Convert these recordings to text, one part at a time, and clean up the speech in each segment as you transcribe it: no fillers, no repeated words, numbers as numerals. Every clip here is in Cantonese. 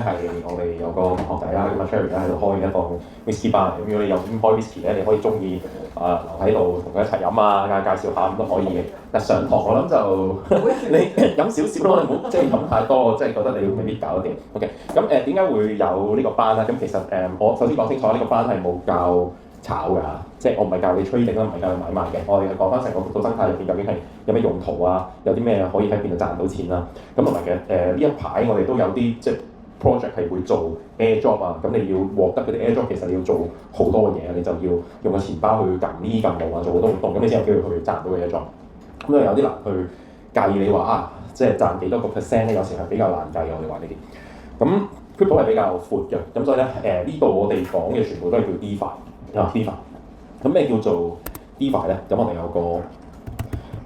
係我哋有個同學仔啦，咁啊 Cherry 咧喺度開一檔 whisky bar，咁如果你有開 whisky 咧，你可以中意留喺度同佢一齊飲啊，介紹下咁都可以嘅。但上堂我諗就你飲少少咯，你唔好即係飲太多，即係覺得你未必搞得掂。OK， 咁點解會有呢個班咧？咁其實我首先講清楚，呢個班係冇教炒㗎，即係我唔係教你 trading 啦，唔係教你買賣嘅。我哋係講翻成個股生態入邊究竟係有咩用途啊，有啲咩可以喺邊度賺到錢啦。咁同埋嘅呢一排我哋都有啲即係 project 係會做 airdrop 啊，咁你要獲得嗰啲 airdrop， 其實你要做好多嘅嘢，你就要用個錢包去撳呢撳路啊，做好多活動，咁你先有機會去賺到嘅 airdrop。咁有啲難去介意你話啊，即係賺幾多個 percent 咧，有時係比較難計嘅。我哋話呢啲。咁 crypto 係比較闊嘅，咁所以咧呢度我哋講嘅全部都係叫 DeFi 啊 DeFi。咁咩叫做 DeFi 咧？咁我哋有個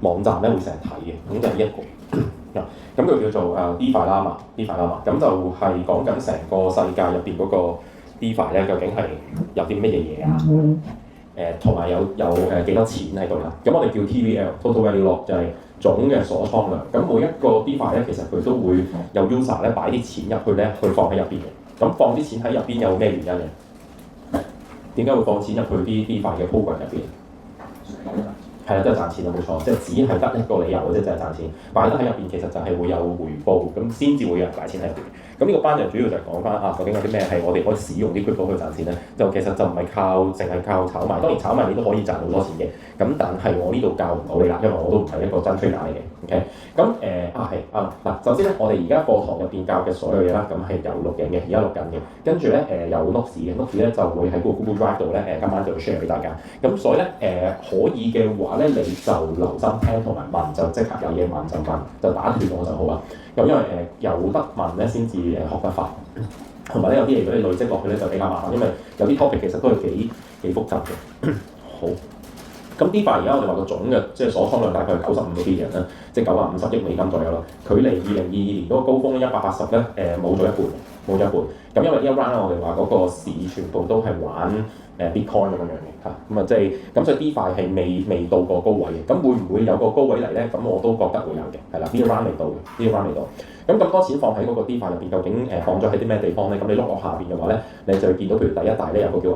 網站咧會成日睇嘅，咁就係呢一個。咁佢叫做DeFi Llama，DeFi Llama，咁就係講緊成個世界入邊嗰個 DeFi 咧，究竟係有啲乜嘢嘢啊？同埋有幾多錢喺度啦？咁我哋叫 TVL，Total Value Lock，就係總嘅鎖倉量。咁每一個 DeFi 咧，其實佢都會有 user 咧擺啲錢入去咧，去放喺入邊嘅。咁放啲錢喺入邊有咩原因嘅？點解會放錢入去啲 DeFi 嘅 program 入邊？係啦，都係賺錢啊，冇錯，即係只係得一個理由嘅啫，就係賺錢。擺得喺入邊，其實就係會有回報，咁先至會有人擺錢喺入邊。咁呢個班就主要就係講翻究竟有啲咩係我哋可以使用啲 crypto 去賺錢咧？就其實就唔係淨係靠炒賣，當然炒賣你都可以賺好多錢嘅。咁但係我呢度教唔到你啦，因為我都唔係一個真 trader 嚟嘅。OK， 咁嗱，首先咧，我哋而家課堂入邊教嘅所有嘢啦，咁係有錄影嘅，而家錄緊嘅。跟住咧有 notes 嘅 notes 咧就會喺個 Google Drive 度咧今晚就會 share 俾大家。咁所以咧可以嘅話咧，你就留心聽同埋問，就即刻有嘢問就問，就打斷我就好啦。咁因為有得問咧先至學得快，同埋咧有啲嘢如果你累積落去咧就比較麻煩，因為有啲 topic 其實都係幾複雜嘅。好，咁 DeFi 而家我哋話個總嘅即係鎖倉量大概係95個 billion 啦，即係950億美金左右啦。距離2022年嗰個高峰180咧冇咗一半，冇咗一半。咁因為呢一 round 咧我哋話嗰個市全部都係玩Bitcoin 咁樣嘅嚇，咁即係咁所以 DeFi 係未到個高位嘅，咁會唔會有個高位嚟咧？咁我都覺得會有嘅，係啦，呢一 round 未到嘅，呢一 round 未到。咁多錢放喺嗰個 DeFi 入邊，究竟放咗喺啲咩地方咧？咁你碌落下邊嘅話咧，你就會見到譬如第一大咧有個叫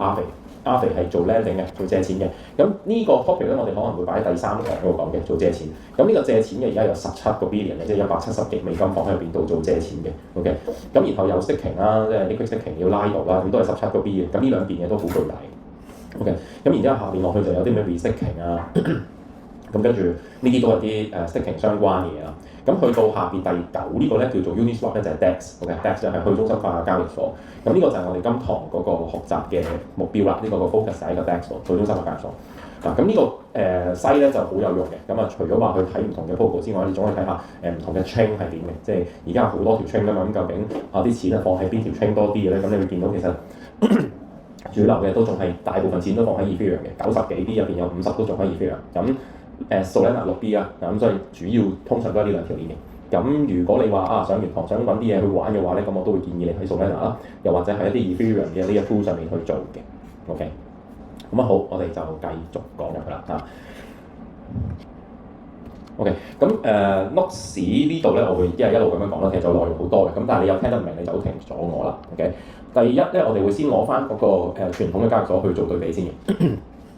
Aave 係做 lending 嘅，做借錢嘅。咁呢個 topic 咧，我哋可能會擺喺第3堂嗰度講嘅，做借錢。咁呢個借錢嘅而家有17個 billion 嘅，即係170億美金放喺入邊度做借錢嘅。OK， 咁然後有 staking 啦，即係 liquid staking 要 Lido 啦，咁都係17個 billion。咁呢兩邊嘢都好巨大。OK， 咁然之後下邊落去就有啲咩 restaking 啊，咁跟住呢啲都係啲staking 相關嘅嘢啦。咁去到下邊第9呢個咧叫做 Uniswap 咧就係 DEX，OK，DEX 就係去中心化嘅交易所。咁呢個就係我哋今堂嗰個學習嘅目標啦。呢個 focus 喺個 DEX 度，去中心化交易所。嗱，咁呢個西咧就好有用嘅。咁除咗話去睇唔同嘅 protocol 之外，你總可以睇下唔同嘅 chain 係點嘅。即係而家有好多條 chain 㗎嘛，咁究竟啲錢放喺邊條 chain 多啲嘅咧？咁你會見到其實主流嘅都仲係大部分錢都放喺 Ethereum 嘅，90幾啲入邊有50都仲喺 Ethereum。咁Solana 6B 啊，咁所以主要通常都係呢兩條鏈嘅。咁如果你話上完堂想揾啲嘢去玩嘅話咧，咁我都會建議你喺 Solana 啦，又或者喺一啲 Ethereum 嘅呢一 pool 上面去做嘅。OK， 咁好，我哋就繼續講入去啦嚇。OK， 咁Notes 呢度咧，我會一路咁樣講啦，其實就內容好多嘅。咁但係你有聽得唔明你就停咗我啦。OK， 第一咧，我哋會先攞翻嗰個傳統嘅交易所去做對比先嘅。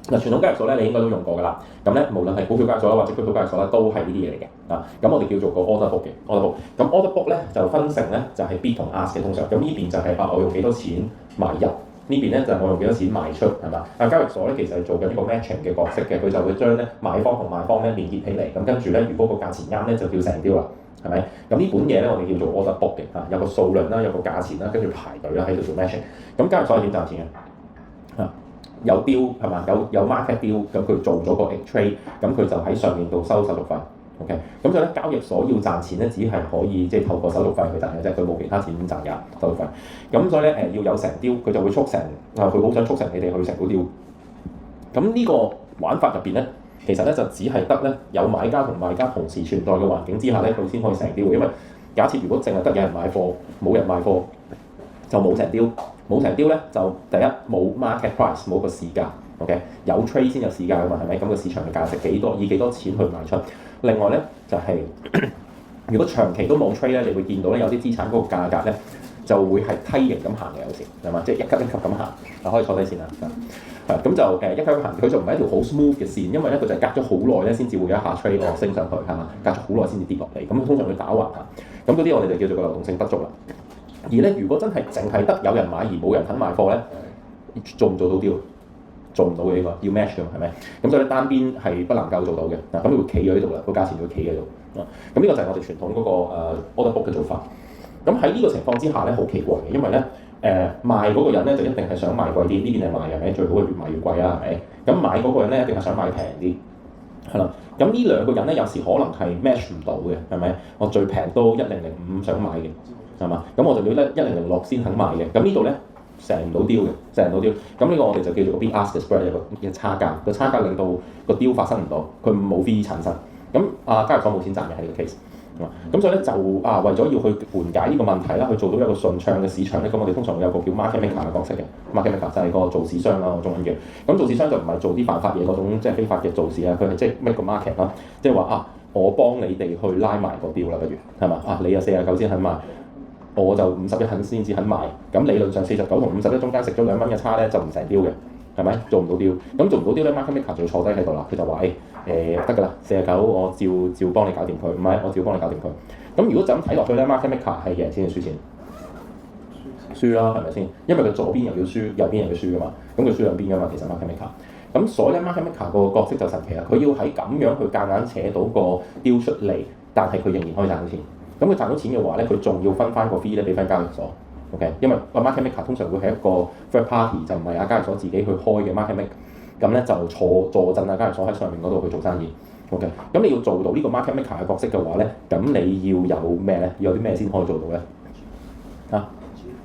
嗱，傳統交易所咧，你應該都用過㗎啦。咁咧，無論係股票交易所啦，或者區塊交易所咧，都係呢啲嘢嚟嘅。咁我哋叫做個 order book 嘅 order book。咁 order book 咧就分成咧就係 bid 同 ask 嘅通常。咁呢邊就係我用幾多錢買入，呢邊咧就係我用幾多錢賣出，係嘛？交易所咧其實係做緊一個 matching 嘅角色嘅，佢就會將咧買方同賣方咧連結起嚟。咁跟住咧，如果個價錢啱咧，就叫成標啦，係咪？咁呢本嘢咧，我哋叫做 order book 嘅有個數量啦，有個價錢啦，跟住排隊啦喺度做 matching。咁交易所係點賺錢嘅？有標係嘛？有 market 標，咁佢做咗個 trade， 咁佢就喺上面度收手續費。OK， 咁所以咧交易所要賺錢咧，只係可以即係透過手續費去賺嘅啫，佢冇其他錢賺㗎手續費。咁所以咧要有成雕，佢就會促成佢好想促成你哋去成個雕。咁呢個玩法入邊咧，其實咧就只係得咧有買家同賣家同時存在嘅環境之下咧，佢先可以成雕。因為假設如果淨係得有人買貨，冇人賣貨，就冇成雕。冇成雕咧，就第一冇 market price， 冇個市價 ，OK， 有 trade 先有市價㗎嘛，係咪？咁個市場嘅價值幾多，以幾多錢去賣出？另外咧就係、如果長期都冇 trade 咧，你會見到咧有啲資產嗰個價格咧就會係梯形咁行嘅有時係嘛，即係一級一級咁行，就可以坐低先啦。係咁就一級一級行，佢就唔係一條好 smooth 嘅線，因為咧佢就係隔咗好耐咧先至會有一下 trade 升上去係嘛，隔咗好耐先至跌落嚟，咁通常會打橫行，咁嗰啲我哋就叫做個流動性不足啦。而咧如果真係淨係得有人買而冇人肯賣貨咧，做唔做到 deal？做唔到嘅呢個要 match 㗎嘛，係咪？咁所以咧單邊係不能夠做到嘅，嗱咁會企咗喺度啦，個價錢會企喺度。咁呢個就係我哋傳統嗰個 order book 嘅做法。咁喺呢個情況之下咧，好奇怪嘅，因為咧賣嗰個人咧就一定係想賣貴啲，呢邊係賣嘅，係咪？最好係越賣越貴啦，係咪？咁買嗰個人咧一定係想買平啲，係啦。咁呢兩個人咧有時可能係 match 唔到嘅，係咪？我最平都1005想買嘅，係嘛？咁我就要咧1006先肯買嘅。咁呢度咧。成唔到 deal 嘅，成唔到 deal。咁呢個我哋就叫做個 bid ask spread 一個差價，個差價令到個 deal 發生唔到，佢冇 fee 產生。咁交易所冇錢賺嘅喺呢個 case。咁所以咧就為咗要去緩解呢個問題啦，去做到一個順暢嘅市場咧，咁我哋通常會有個叫 market maker 嘅角色嘅。market maker 就係個做市商啦，我中文叫。咁做市商就唔係做啲犯法嘢嗰種，即係非法嘅做事啊，佢係即係 make 個 market 啦，即係話我幫你哋去拉埋個 deal 啦，不如係嘛？你有49先肯賣。我就51肯先至肯賣，咁理論上49同51中間食咗2蚊嘅差咧就唔成 deal 嘅，係咪？做唔到 deal，咁做唔到 deal咧 ，market maker 就坐低喺度啦，佢就話得㗎啦，49我照幫你搞掂佢，唔係我照幫你搞掂佢。咁如果就咁睇落去咧 ，market maker 係贏錢定輸錢？輸啦，係咪先？因為佢左邊又要輸，右邊又要輸㗎嘛，咁佢輸兩邊㗎嘛，其實 market maker。咁所以咧 market maker 個角色就神奇啦，佢要喺咁樣去夾硬扯到個 deal 出嚟，但係佢仍然可以賺到錢。咁佢賺到錢嘅話咧，佢仲要分翻個 fee 咧俾翻交易所 ，OK？ 因為個 market maker 通常會係一個 third party，就唔係交易所自己去開嘅 market maker，咁咧就坐鎮交易所喺上面嗰度去做生意 ，OK？ 咁你要做到呢個 market maker 嘅角色嘅話咧，咁你要有咩咧？要有啲咩先可以做到咧？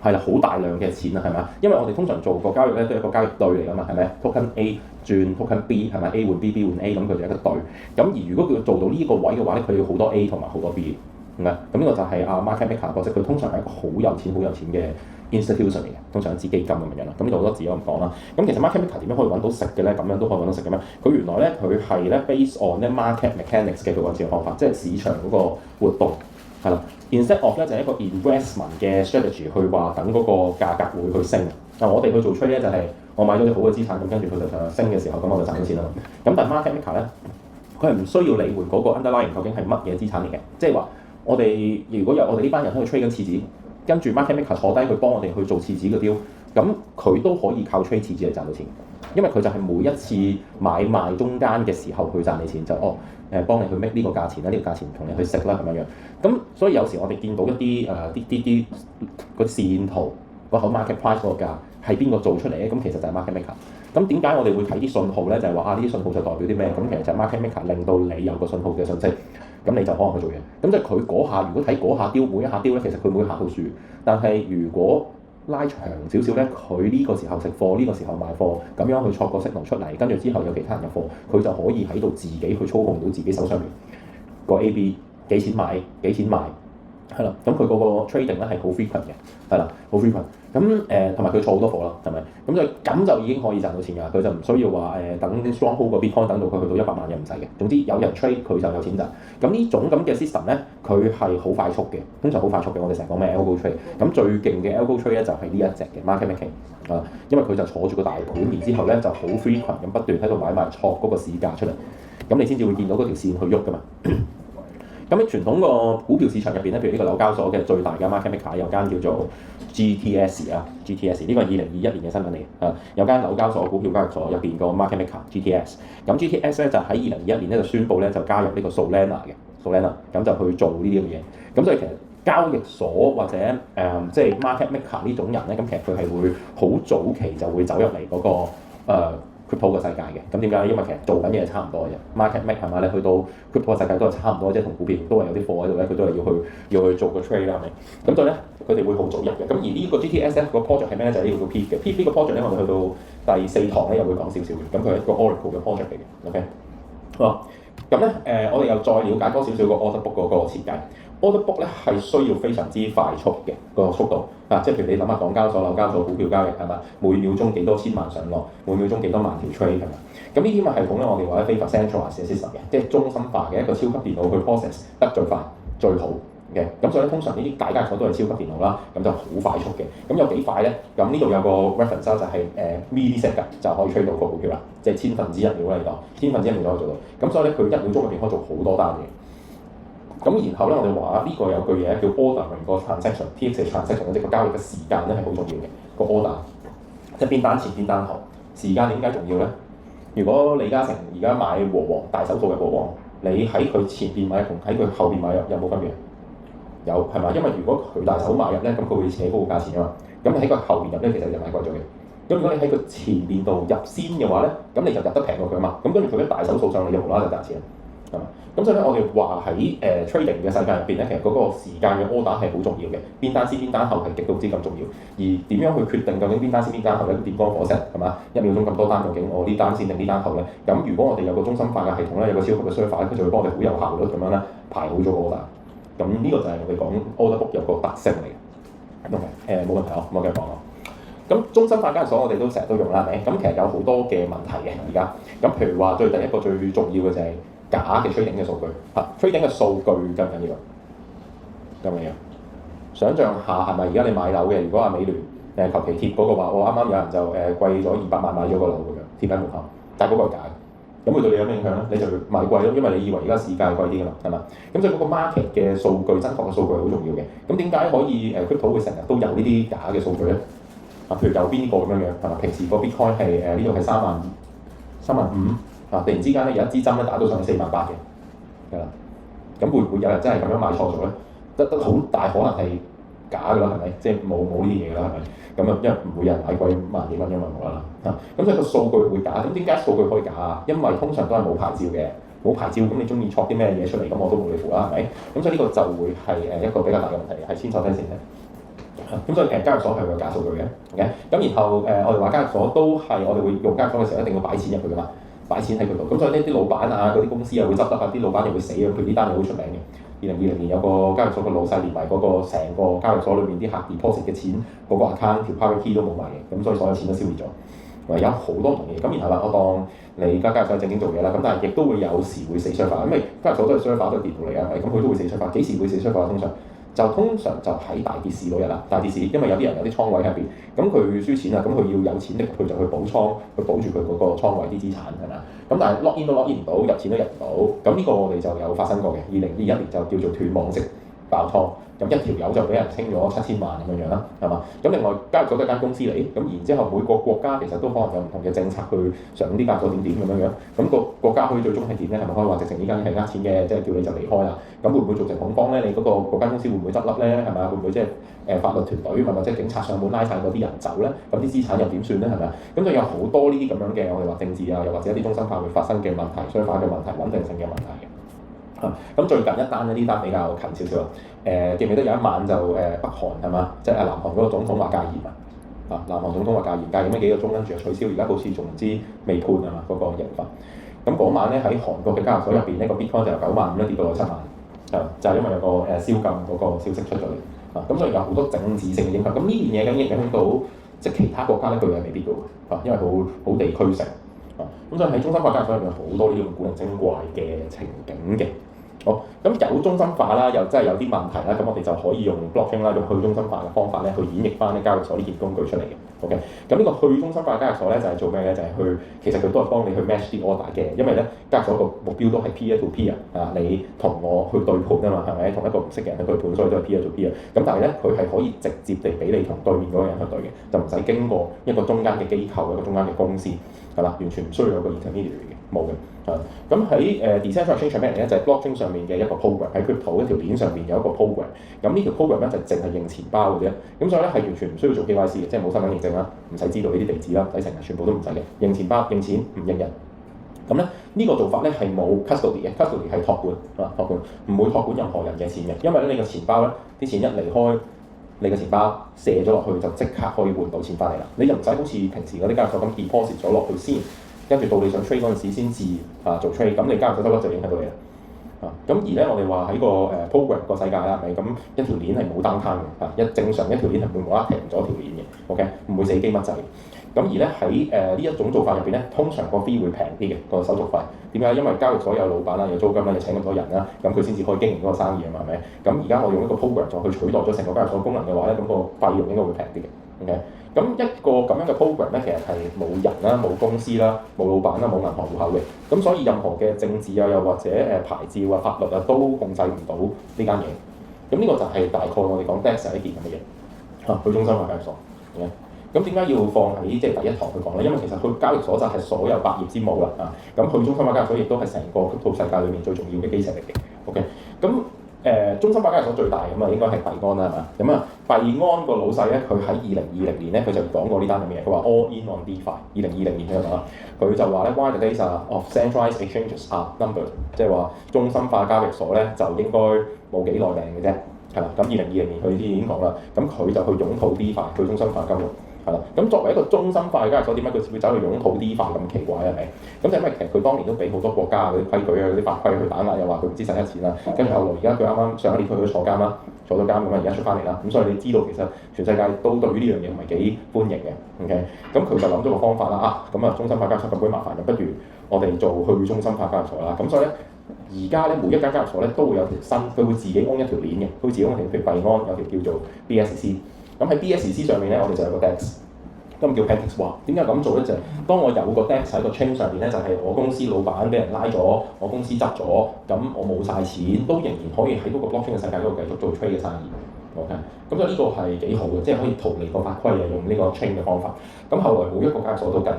係啦，好大量嘅錢啊，係咪？因為我哋通常做個交易咧都係一個交易對嚟㗎嘛，係咪 ？Token A 轉 Token B 係咪 ？A 換 B，B 換 A，咁佢就係一個對。咁而如果佢做到呢個位嘅話咧，佢要好多 A 同埋好多 B。咁呢個就係market maker 角色，佢通常係一個好有錢嘅 institution 嚟嘅，通常係指基金咁樣啦。咁呢度好多字我唔講啦。咁其實 market maker 點樣可以揾到食嘅咧？咁樣都可以揾到食嘅咩？佢原來咧佢係咧 based on 咧 market mechanics 嘅佢揾錢嘅方法，即係市場嗰個活動係啦。Instead of 咧就係一個 investment 嘅 strategy 去話等嗰個價格會去升。我哋去做 trade 咧就係我買咗啲好嘅資產，咁跟住佢就升嘅時候，咁我就賺到錢啦。咁但係 market maker 咧，佢係唔需要理會嗰個 underlying 究竟係乜嘢資產嚟嘅，即係話。我哋如果有我哋呢班人喺度 trade 緊廁紙，跟住 market maker 坐低去幫我哋去做廁紙嘅 deal，咁佢都可以靠 trade 廁紙嚟賺到錢，因為佢就係每一次買賣中間嘅時候去賺你錢，就幫你去 make 呢個價錢啦，呢個價錢同你去食啦咁樣樣。咁所以有時我哋見到一啲啲個線圖個 market price 嗰個價係邊個做出嚟咧？咁其實就係 market maker。咁點解我哋會睇啲信號咧？就係話呢啲信號就代表啲咩？咁其實就係 market maker 令到你有個信號嘅信息。咁你就可能去做嘢，咁即係佢嗰下，如果睇嗰下雕，每一下雕咧，其實佢每一下都輸。但係如果拉長少少咧，佢呢個時候食貨，呢個時候賣貨，咁樣去錯個息流出嚟，跟住之後有其他人入貨，佢就可以喺度自己去操控到自己手上面個 A、B 幾錢買幾錢賣，係啦。咁佢嗰個 trading 咧係好 frequent 嘅，係啦，好 frequent。咁同埋佢錯好多貨啦，係咪？咁就已經可以賺到錢㗎，佢就唔需要話等 stronghold 個 Bitcoin 等到佢去到100萬嘅唔使嘅。總之有人 trade 佢就有錢賺。咁呢種咁嘅 system 咧，佢係好快速嘅，通常好快速嘅。我哋成日講咩 algo trade，咁最勁嘅 algo trade 咧就係呢一隻嘅 market making 啊，因為佢就坐住個大盤，然之後咧就好 frequent 咁不斷喺度買賣錯嗰個市價出嚟，咁你先至會見到嗰條線去喐㗎嘛。咁喺傳統個股票市場入邊咧，譬如呢個紐交所嘅最大嘅 market maker 有間叫做 GTS 啊 ，GTS 呢個係2021年嘅新聞嚟嘅，有間紐交所股票交易所入邊個 market maker GTS，咁 GTS 咧就喺2021年咧就宣布咧就加入呢個 Solana 嘅 Solana， 咁就去做呢啲咁嘅嘢。咁所以其實交易所或者即係 market maker 呢種人咧，咁其實佢係會好早期就會走入嚟嗰個crypto 嘅世界嘅。咁點解咧？因為其實做緊嘢係差唔多嘅啫 ，market make 係咪咧？去到 crypto 嘅世界都係差唔多，即係同股票都係有啲貨喺度咧，佢都係要去做個 trade 啦，係咪？咁所以咧，佢哋會好早入嘅。咁而呢個 GTS 咧個 project 係咩咧？就係呢個叫 PEEP 嘅。PEEP 呢個 project 咧，我哋去到第4堂咧又會講少少嘅。咁佢係一個 Oracle 嘅 project 嚟嘅。OK， 好。咁咧我哋又再了解多少少個 order book 嗰個設計。order book 咧係需要非常之快速嘅個速度啊！即係譬如你諗下港交所、紐交所股票交易係嘛？每秒鐘幾多千萬上落，每秒鐘幾多萬條 trade 係嘛？咁呢啲咪系統咧，我哋話咧非法 centralized system 嘅，即係中心化嘅一個超級電腦去 process 得最快最好嘅，咁所以咧通常呢啲大交易所都係超級電腦啦，咁就好快速嘅。咁有幾快咧？咁呢度有個 reference 就係millisecond 就可以 trade 到個股票啦，即係千分之一秒嚟講，千分之一秒都可以做到。咁所以咧佢1秒鐘入邊可以做好多單嘢。咁然後咧我哋話呢個有句嘢叫 ordering 個 transaction，TX transaction 即係個交易嘅時間咧係好重要嘅，個 order 即係邊單前邊單後，時間點解重要咧？如果李嘉誠而家買和黃大手數嘅和黃，你喺佢前邊買同喺佢後邊買有冇分別？有係嘛？因為如果佢大手買入咧，咁佢會扯高個價錢啊嘛。咁喺佢後邊入咧，其實你就買貴咗嘅。咁如果你喺佢前邊度入先嘅話咧，咁你就入得平過佢啊嘛。咁跟住佢一大手數上嚟，就無啦啦就賺錢啦，係嘛？咁所以咧，我哋話喺trading 嘅世界入邊咧，其實嗰個時間嘅 order 係好重要嘅，邊單先邊單後係極度之咁重要。而點樣去決定究竟邊單先邊單後咧？電光火石係嘛？1秒鐘咁多單，究竟我呢單先定呢單後咧？咁如果我哋有個中心化嘅系統咧，有個超級嘅 server 咧，佢就會幫我哋好有效率咁樣咧排好咗個 order。咁呢個就係我哋講 order book 有個特性嚟嘅。OK，冇問題我繼續講咯。咁中心化交易所我哋都成日都用啦，係咪？咁其實有好多嘅問題嘅而家。咁譬如話第一個最重要嘅就係假嘅 trading 嘅數據嚇，trading 嘅數據緊唔緊要？緊唔緊要？想像下係咪而家你買樓嘅？如果話美聯求其貼嗰個話，我啱啱有人就貴咗200萬買咗個樓咁樣貼喺門口，但係嗰個係假嘅。咁會對你有咩影響咧？你就買貴咯，因為你以為而家市價係貴啲㗎嘛，係嘛？咁所以嗰個 market 嘅數據，真確嘅數據係好重要嘅。咁點解可以crypto 會成日都有呢啲假嘅數據咧？譬如右邊呢個咁樣樣，係嘛？平時個 Bitcoin 係呢度係35000突然之間咧有一支針咧打到上去48000嘅，係啦。咁會唔會有人真係咁樣買錯咗咧？得好大可能係假㗎啦，係咪？即係冇呢啲嘢㗎啦，係咪？咁啊，因為唔會有人買貴萬幾蚊因為冇啦啦。咁所以個數據會假。咁點解數據可以假啊？因為通常都係冇牌照嘅，冇牌照咁你中意錯啲咩嘢出嚟，咁我都冇理負啦，係咪？咁所以呢個就會係一個比較大嘅問題，係千錯低線嘅。咁所以其實交易所係會有假數據嘅，OK？咁然後我哋話交易所都係我哋會用交易所嘅時候一定要擺錢入去㗎嘛，擺錢喺佢度。咁所以呢啲老闆啊，嗰啲公司又會執得啊，啲老闆又會死啊。佢呢單嘢好出名嘅。2020年有個交易所嘅老細連埋嗰個成個交易所裏面啲客 deposit 嘅錢，嗰個 account 條 private key 都冇埋嘅，咁所以所有錢都消滅咗。有好多唔同嘢。咁然後啦，我當你而家交易所正經做嘢啦，咁但係亦都會有時會死 server，因為交易所都係 server 都係電腦嚟㗎，咁佢都會死 server。幾時會死 server？通常就喺大跌市嗰日啦，大跌市，因為有啲人有啲倉位喺邊，咁佢輸錢啦，咁佢要有錢力，佢就去補倉，去保住佢嗰個倉位啲資產係咪啊？咁但係 lock in 都 lock in 唔到，入錢都入唔到，咁呢個我哋就有發生過嘅。2021年就叫做斷網式爆倉。咁一條友就俾人清咗7000萬咁樣啦，係嘛？咁另外交易所都係間公司嚟，咁然之後每個國家其實都可能有唔同嘅政策去上啲交易所點咁樣樣。咁個國家可以最終係點咧？係咪可以話直情呢間係呃錢嘅，即係叫你就離開啦？咁會唔會造成恐慌咧？你嗰間公司會唔會執笠咧？係咪啊？會唔會即係法律團隊或者警察上門拉晒嗰啲人走咧？咁啲資產又點算咧？係咪啊？咁就有好多呢啲咁樣嘅我哋話政治啊，又或者一啲中心化會發生嘅問題、相反嘅問題、穩定性嘅問題嘅。咁最近一單呢單比較近少少記唔記得有一晚就北韓係嘛，即係南韓嗰個總統話戒嚴啊，南韓總統話戒嚴咗幾個鐘，跟住就取消，而家好似仲唔知未判係嘛嗰個刑罰。咁嗰晚咧喺韓國嘅交易所入邊呢個 Bitcoin 就由95000跌到7萬，就係因為有個宵禁嗰個消息出咗嚟咁所以有好多政治性嘅影響。咁呢件嘢咁影響到即係其他國家咧，佢係未必到因為好地區性咁所以喺中心化交易所入邊好多呢種古靈精怪嘅情景嘅。好，咁有中心化啦，又真係有啲問題啦，咁我哋就可以用 blockchain 啦，用去中心化嘅方法咧，去演繹翻啲交易所呢件工具出嚟嘅。OK，咁呢個去中心化交易所咧就係做咩咧？就係其實佢都係幫你去 match 啲 order 嘅，因為咧交易所個目標都係 peer to peer 你同我去對盤啊嘛，係咪？同一個唔識嘅人去對盤，所以都係 peer to peer。咁但係咧，佢係可以直接地俾你同對面嗰個人去對嘅，就唔使經過一個中間嘅機構、一個中間嘅公司，係啦，完全唔需要有個 intermediary 嘅，冇嘅。咁喺Decentralized Exchange 係咩嚟咧？就係 blockchain 上面嘅一個 program，喺 crypto 一條鏈上面有一個 program。咁呢條 program 咧就淨係認錢包嘅啫。咁所以咧係完全唔需要做 KYC 嘅，即係冇身份認證啦，唔使知道呢啲地址啦，底層全部都唔使嘅。認錢包認錢唔認人。咁咧呢個做法咧係冇 custody 嘅 ，custody 係託管託管唔會託管任何人嘅錢嘅，因為咧你個錢包咧啲錢一離開你個錢包射咗落去就即刻可以換到錢翻嚟啦。你又唔使好似平時嗰啲交易所咁 deposit 咗落去先。跟住到你想 trade 嗰陣時先至做 trade， 咁你交易所收得就影響到你啦。咁而咧我哋話喺個program 個世界啦，係咪咁一條鏈係冇 downtime嘅一正常一條鏈係唔會無啦啦停咗條鏈嘅 ，OK 唔會死機乜滯。咁而咧喺呢一種做法入邊咧，通常個 fee 會平啲嘅個手續費。點解？因為交易所有老闆啦，有租金啦，要請咁多人啦，咁佢先至可以經營嗰個生意啊嘛，係咪？咁而家我用一個 program 就去取代咗成個交易所功能嘅話咧，咁個費用應該會平啲嘅。OK，咁一個咁樣嘅 program 咧，其實係冇人啦、冇公司啦、冇老闆啦、冇銀行戶口嘅，咁所以任何嘅政治啊，又或者牌照啊、法律啊，都控制唔到呢間嘢。咁呢個就係大概我哋講 DEX 係一件咁嘅嘢嚇，去中心化交易所。OK，咁點解要放喺即係第一堂去講咧？因為其實佢交易所就係所有百業之母啦啊！咁去中心化交易所亦都係成個套世界裏面最重要嘅基石嚟嘅。OK，咁中心化交易所最大咁啊，應該係幣安啦，係嘛？咁啊，幣安個老細咧，佢喺2020年咧，佢就講過呢單咁嘅嘢，佢話 all in on DeFi。2020年佢話，佢就話咧 why the days of centralized exchanges are numbered， 即係話中心化交易所咧就應該冇幾耐命嘅啫，係啦。咁2020年佢已經講啦，咁佢就去擁抱 DeFi，去中心化金融。係啦，咁作為一個中心化嘅交易所，點解佢會走去擁抱 DeFi咁奇怪係咪？咁就因為其實佢當年都俾好多國家嗰啲規矩啊、嗰啲法規去打壓，又話佢唔知使一錢啦。跟住後來而家佢啱啱上一年佢去坐監啦，坐咗監咁啊，而家出翻嚟啦。咁所以你知道其實全世界都對於呢樣嘢唔係幾歡迎嘅。OK，咁佢就諗咗個方法啦咁啊中心化交易所咁鬼麻煩，不如我哋做去中心化交易所啦。咁所以咧，而家咧每一間交易所咧都會有條新，佢會自己安一條鏈嘅，佢會自己安條，譬如幣安有條叫做 BSC。咁喺 BSC 上面咧，我哋就有個 DEX， 咁叫 PancakeSwap。點解咁做咧？就係當我有個 DEX 喺個 chain 上邊咧，就係我公司老闆俾人拉咗，我公司執咗，咁我冇晒錢，都仍然可以喺嗰個 blockchain 嘅世界嗰度繼續做 trade 嘅生意。OK，咁所以呢個係幾好嘅，即係可以逃離個法規啊，用呢個 chain 嘅方法。咁後來每一個交易所都跟，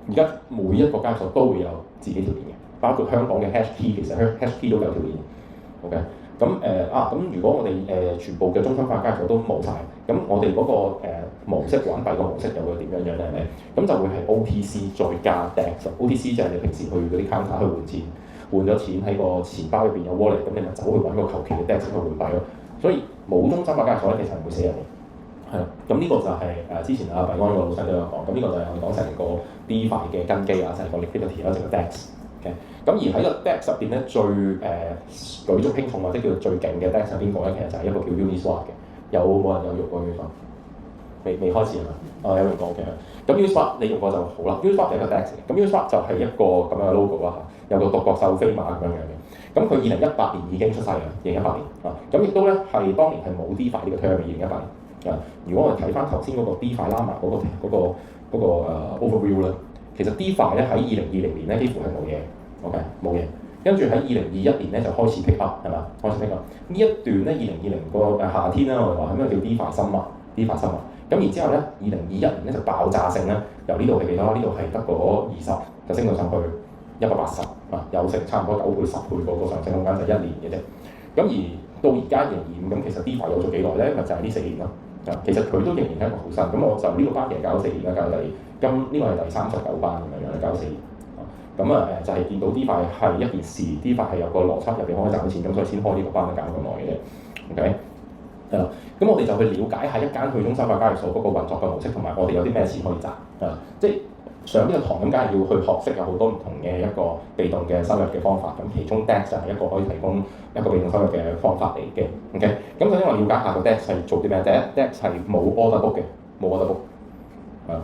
而家每一個交易所都會有自己條鏈嘅，包括香港嘅 HashKey， 其實 HashKey 都有條鏈。OK。咁如果我哋全部嘅中心化交易所都冇晒，咁我哋嗰個模式玩幣個模式又會點樣樣咧？係咪？咁就會係 OTC 再加 DEX。OTC 就係你平時去嗰啲 counter 去換錢，換咗錢喺個錢包入邊有 wallet，咁你咪走去揾個求其嘅 DEX 去換幣咯。所以冇中心化交易所咧，其實係唔會死人嘅。係啦，咁呢個就係之前幣安個老細都有講，咁呢個就係我哋講成個 DeFi 嘅根基啊，就係個 liquidity 啦，就個 DEX。咁而喺個 DEX 入邊咧，最舉足輕重或者叫做最勁嘅 DEX 係邊個咧？其實就係一個叫 Uniswap 嘅。有冇人有用過 Uniswap？未開始係嘛？有用過嘅。咁 Uniswap 你用過就好啦。Uniswap 係一個 DEX 嘅。咁 Uniswap 就係一個咁樣嘅 logo 啦，有個獨角獸飛馬咁樣嘅。咁佢2018年已經出世啦，2018年啊。咁亦都咧係當年係冇 DeFi 呢個 term 2018年啊。如果我哋睇翻頭先嗰個 DeFi Llama 嗰個overview 咧，其實 DeFi 咧喺2020年咧幾乎係冇嘢。OK， 冇嘢。跟住喺2021年咧就開始 pick up 係嘛？開始 pick up 呢一段咧2020個夏天咧，我哋話係咩叫 DeFi Summer DeFi Summer。咁然之後咧2021年咧就爆炸性咧，由呢度係幾多？呢度係得個20，就升到上去180啊，有成差唔多9倍10倍個上升空間就1年嘅啫。咁而到而家2025，咁其實 DeFi 有咗幾耐咧？咪就係呢4年咯。其實佢都仍然係一個好新。咁我就呢個班其實教咗4年啦，教到呢個係第39班咁樣教4年。咁就係見到 DeFi 係一件事，DeFi 係有個邏輯入邊可以賺到錢，咁所以先開呢個班都搞咁耐嘅啫。OK，咁我哋就去了解下一間去中心化交易所嗰個運作嘅模式，同埋我哋有啲咩錢可以賺。即係上呢個堂咁，梗係要去學識有好多唔同嘅一個被動嘅收入嘅方法。咁其中 DEX 就係一個可以提供一個被動收入嘅方法嚟嘅。OK，咁首先我了解下個 DEX 係做啲咩？第一 DEX 係冇 order book 嘅，冇 order book。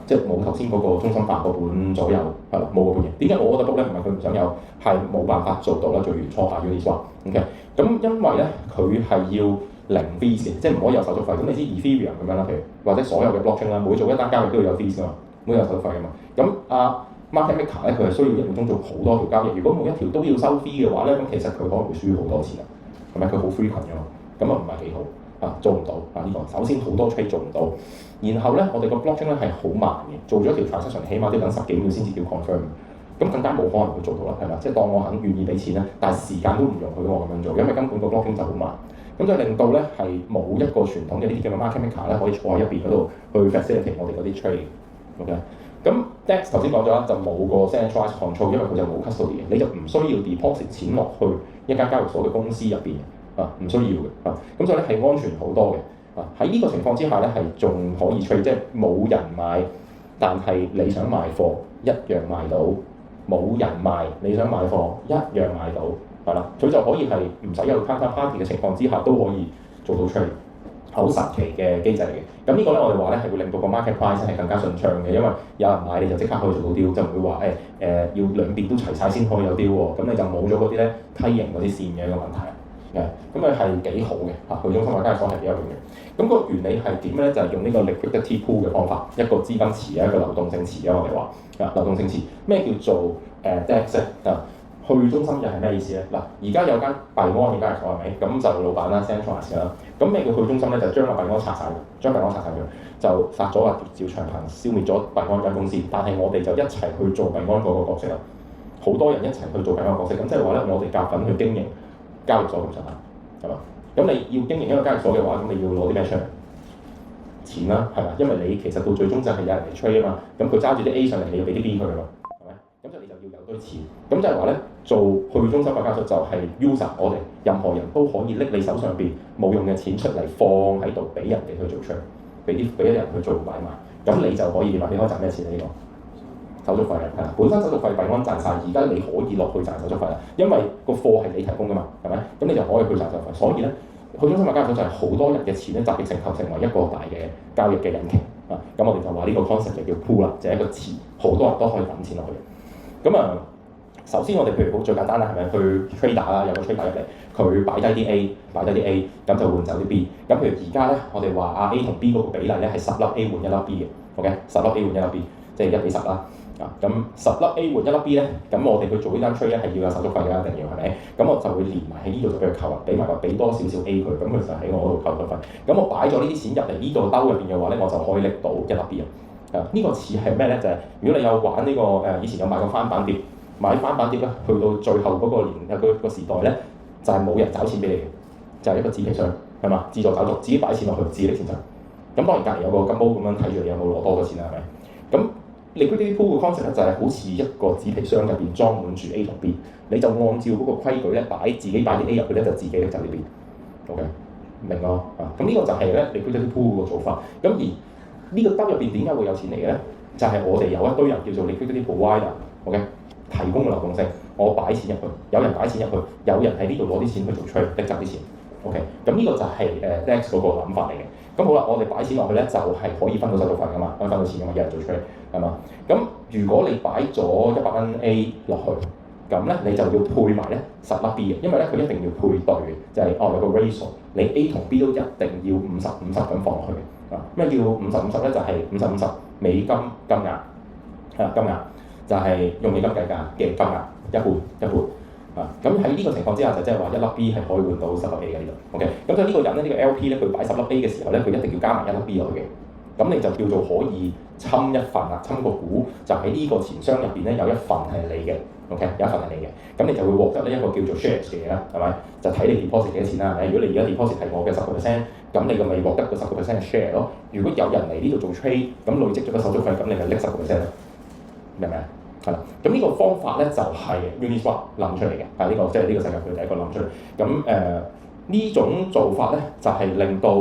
即係冇頭先嗰個中心化個本左右係啦，冇個本嘢。點解冇 order book 咧？唔係佢唔想有，係冇辦法做到啦。最原初下 Uniswap。OK，咁因為咧佢係要零 fees 嘅，即係唔可以有手續費。咁你知 Ethereum 咁樣啦，譬如或者所有嘅 blockchain 啦，每做一單交易都要有 fees 㗎嘛，都有手續費㗎嘛。咁market maker 咧，佢係需要1秒鐘做好多條交易。如果每一條都要收 fee 嘅話咧，咁其實佢可能會輸好多錢啊。係咪？佢好 frequent 㗎嘛，咁唔係幾好。做唔到呢個。首先好多 trade 做唔到，然後咧我哋個 blockchain 咧係好慢嘅，做咗條 transaction 起碼都等10幾秒先至叫 confirm， 咁更加冇可能會做到啦，係嘛？即係當我肯願意俾錢咧，但係時間都唔容許我咁樣做，因為根本個 blockchain 就好慢，咁就令到咧係冇一個傳統嘅呢啲咁嘅 market maker 咧可以坐喺一邊嗰度去 facilitate 我哋嗰啲 trade。OK， 咁 DEX 頭先講咗啦，就冇個 centralized control， 因為佢就冇 custody 嘅，你就唔需要 deposit 錢落去一間交易所嘅公司入邊。唔需要嘅咁所以咧係安全好多嘅喺呢個情況之下咧係仲可以 trade， 即係冇人買，但係你想賣貨一樣賣到，冇人賣你想買貨一樣買到，係啦，佢就可以係唔使有 counterparty 嘅情況之下都可以做到 trade。好神奇嘅機制嚟嘅。咁呢個咧我哋話咧係會令到個 market price 係更加順暢嘅，因為有人買你就即刻可以做到 deal，就唔會話要兩邊都齊晒先可以有 deal 喎。咁你就冇咗嗰啲咧梯形嗰啲線嘅一個問題。咁佢係幾好嘅嚇，去中心化交易所係幾有用嘅。咁個原理係點咧？就係用呢個 liquidity pool 嘅方法，一個資金池一個流動性池啊。我哋話流動性池咩叫做DEX 啊？去中心又係咩意思咧？嗱，而家有間幣安嘅交易所係咪？咁就老闆啦 centralize 啦。咁咩叫去中心咧？就將個幣安拆晒佢，將幣安拆晒佢，就殺咗啊趙長鵬，消滅咗幣安間公司。但係我哋就一齊去做幣安嗰個角色啦。好多人一齊去做幣安角色，咁即係話咧，我哋夾緊去經營交易所咁上下，係嘛？咁你要經營一個交易所嘅話，咁你要攞啲咩出嚟？錢啦，係嘛？因為你其實到最終就係有人嚟 trade 啊嘛。咁佢揸住啲 A 上嚟，你要俾啲 B 佢啊嘛，係咪？咁就你就要有堆錢。咁就係話咧，做去中心化交易所就係 user，我哋任何人都可以拎你手上邊冇用嘅錢出嚟放喺度，俾人哋去做 trade，俾一人去做買賣。咁你就可以話你可以賺咩錢呢？呢個手續費係啦，本身手續費幣安賺晒，而家你可以落去賺手續費啦，因為個貨係你提供㗎嘛，係咪？咁你就可以去賺手續費。所以咧，去中心化交易所就係好多人嘅錢咧集結成構成為一個大嘅交易嘅引擎啊。咁我哋就話呢個 concept 就叫 pool 啦，就係一個池，好多人都可以抌錢落去。咁首先我哋譬如好最簡單啦，係咪去 trader 啦，有個 trader 入嚟，佢擺低啲 A，擺低啲 A， 咁就換走啲 B。咁譬如而家咧，我哋話A 同 B 嗰個比例咧係10粒 A 換1粒 B 嘅 ，OK， 10粒 A 換1粒 B， 即係1比10啦。咁10粒 A 換1粒 B 咧，咁我哋去做呢單 trade 咧係要有手續費㗎，一定要係咪？咁我就會連埋喺呢度就俾佢扣啦，俾埋話俾多少少 A 佢，咁佢就喺我嗰度扣手續費。咁我擺咗呢啲錢入嚟呢個兜入邊嘅話咧，我就可以拎到1粒 B 啊。呢個似係咩咧？就係、如果你有玩呢、以前有買過翻版碟，買翻版碟咧，去到最後嗰個個時代咧，就係、冇人找錢俾你嘅，就係、一個紙皮箱，係嘛？自助找續，自己擺錢落去，自己拎錢走。咁當然隔離有個金毛咁樣睇住你有冇攞多咗錢啦，係咪？咁liquidity pool 嘅 concept 咧就係好似一個紙皮箱入邊裝滿住 A 同 B， 你就按照嗰個規矩咧自己擺啲 A 入去咧，就自己拎走啲 B。OK， 明咯？咁呢個就係咧 liquidity pool 個做法。咁而呢個兜入邊點解會有錢嚟嘅咧？就係、我哋有一堆人叫做 liquidity provider，OK， 提供嘅流動性，我擺錢入去，有人擺錢入去，有人喺呢度攞啲錢去做 trade，拎走啲錢。OK， 咁呢個就係DEX 嗰個諗法嚟嘅。咁好啦，我哋擺錢落去咧，就係、可以分到手續費㗎嘛，可以分到錢㗎嘛，有人做 trade 係嘛？咁如果你擺咗100蚊 A 落去，咁咧你就要配埋咧10粒 B 嘅，因為咧佢一定要配對嘅，就係、有個 ratio， 你 A 同 B 都一定要50-50咁放落去嘅。咩叫50-50咧？就係50-50美金金額，金額就係用美金計價嘅金額一半一半。咁喺呢個情況之下，就即係話1粒 B 係可以換到10粒 A 嘅呢度。OK， 咁所以呢個人咧，呢個 LP 咧，佢擺10粒 A 嘅時候咧，佢一定要加埋1粒 B 落去嘅。咁你就叫做可以侵一份啦，侵個股就喺呢個錢箱入邊咧有一份係你嘅。OK， 有一份係你嘅，咁你就會獲得呢一個叫做 shares 嘅嘢啦，係咪？就睇你 deposit 幾多錢啦，係咪？如果你而家 deposit 係我嘅10%，咁你就咪獲得個10%嘅 share 咯。如果有人嚟呢度做 trade，咁累積咗個手續費，咁你咪拎10%咯，明唔明啊？係啦，咁呢個方法咧就係 Uniswap 諗出嚟嘅，呢個即係呢個世界佢第一個諗出嚟。咁呢種做法咧就係令到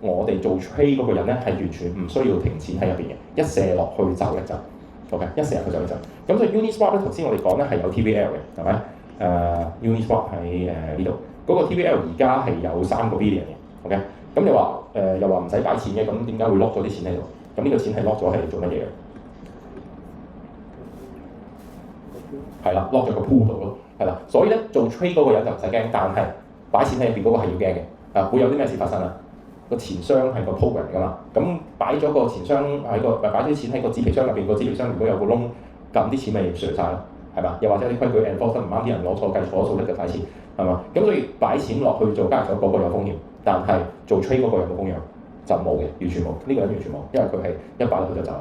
我哋做 trade 嗰個人咧係完全唔需要停錢喺入邊嘅，一射落去就一陣。OK， 一射入去就一陣。咁所以 Uniswap 咧頭先我哋講咧係有 TVL 嘅，係咪？Uniswap 喺呢度，嗰個 TVL 而家係有3個 billion 嘅。OK， 咁你話又話唔使擺錢嘅，咁點解會 lock 咗啲錢喺度？咁呢個錢係 lock 咗係做乜嘢嘅？係啦，lock 咗個 pool 度咯，係啦。所以咧做 trade 嗰個人就唔使驚，但係擺錢喺入邊嗰個係要驚嘅。會有啲咩事發生啊？個錢箱係個 program 嚟㗎嘛，咁擺咗個錢箱喺個擺啲錢喺個紙皮箱入邊，個紙皮箱如果有個窿，撳啲錢咪瀡晒咯，係嘛？又或者啲規矩 enforce 唔啱，啲人攞錯計錯數咧就快錢，係嘛？咁所以擺錢落去做交易所嗰個有風險，但係做 trade 嗰個有冇風險？就冇嘅，完全冇，呢個人完全冇，因為佢係一擺落去就走。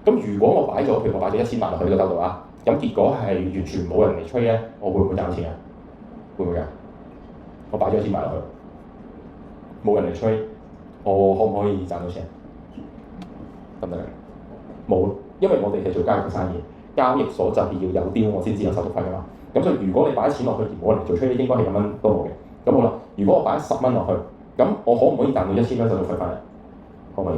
咁如果我擺咗，譬如我擺咗1000萬落去呢個兜度啊，咁結果係完全冇人嚟 trade 咧，我會唔會賺錢啊？會唔會㗎？我擺咗1000萬落去。冇人嚟吹，我可唔可以賺到錢？得唔得？冇，因為我哋係做交易嘅生意，交易所就係要有 deal我先至有手續費㗎嘛。咁所以如果你擺錢落去而冇人嚟做吹，應該係1蚊都冇嘅。咁好啦，如果我擺10蚊落去，咁我可唔可以賺到1000蚊手續費翻嚟？可唔可以？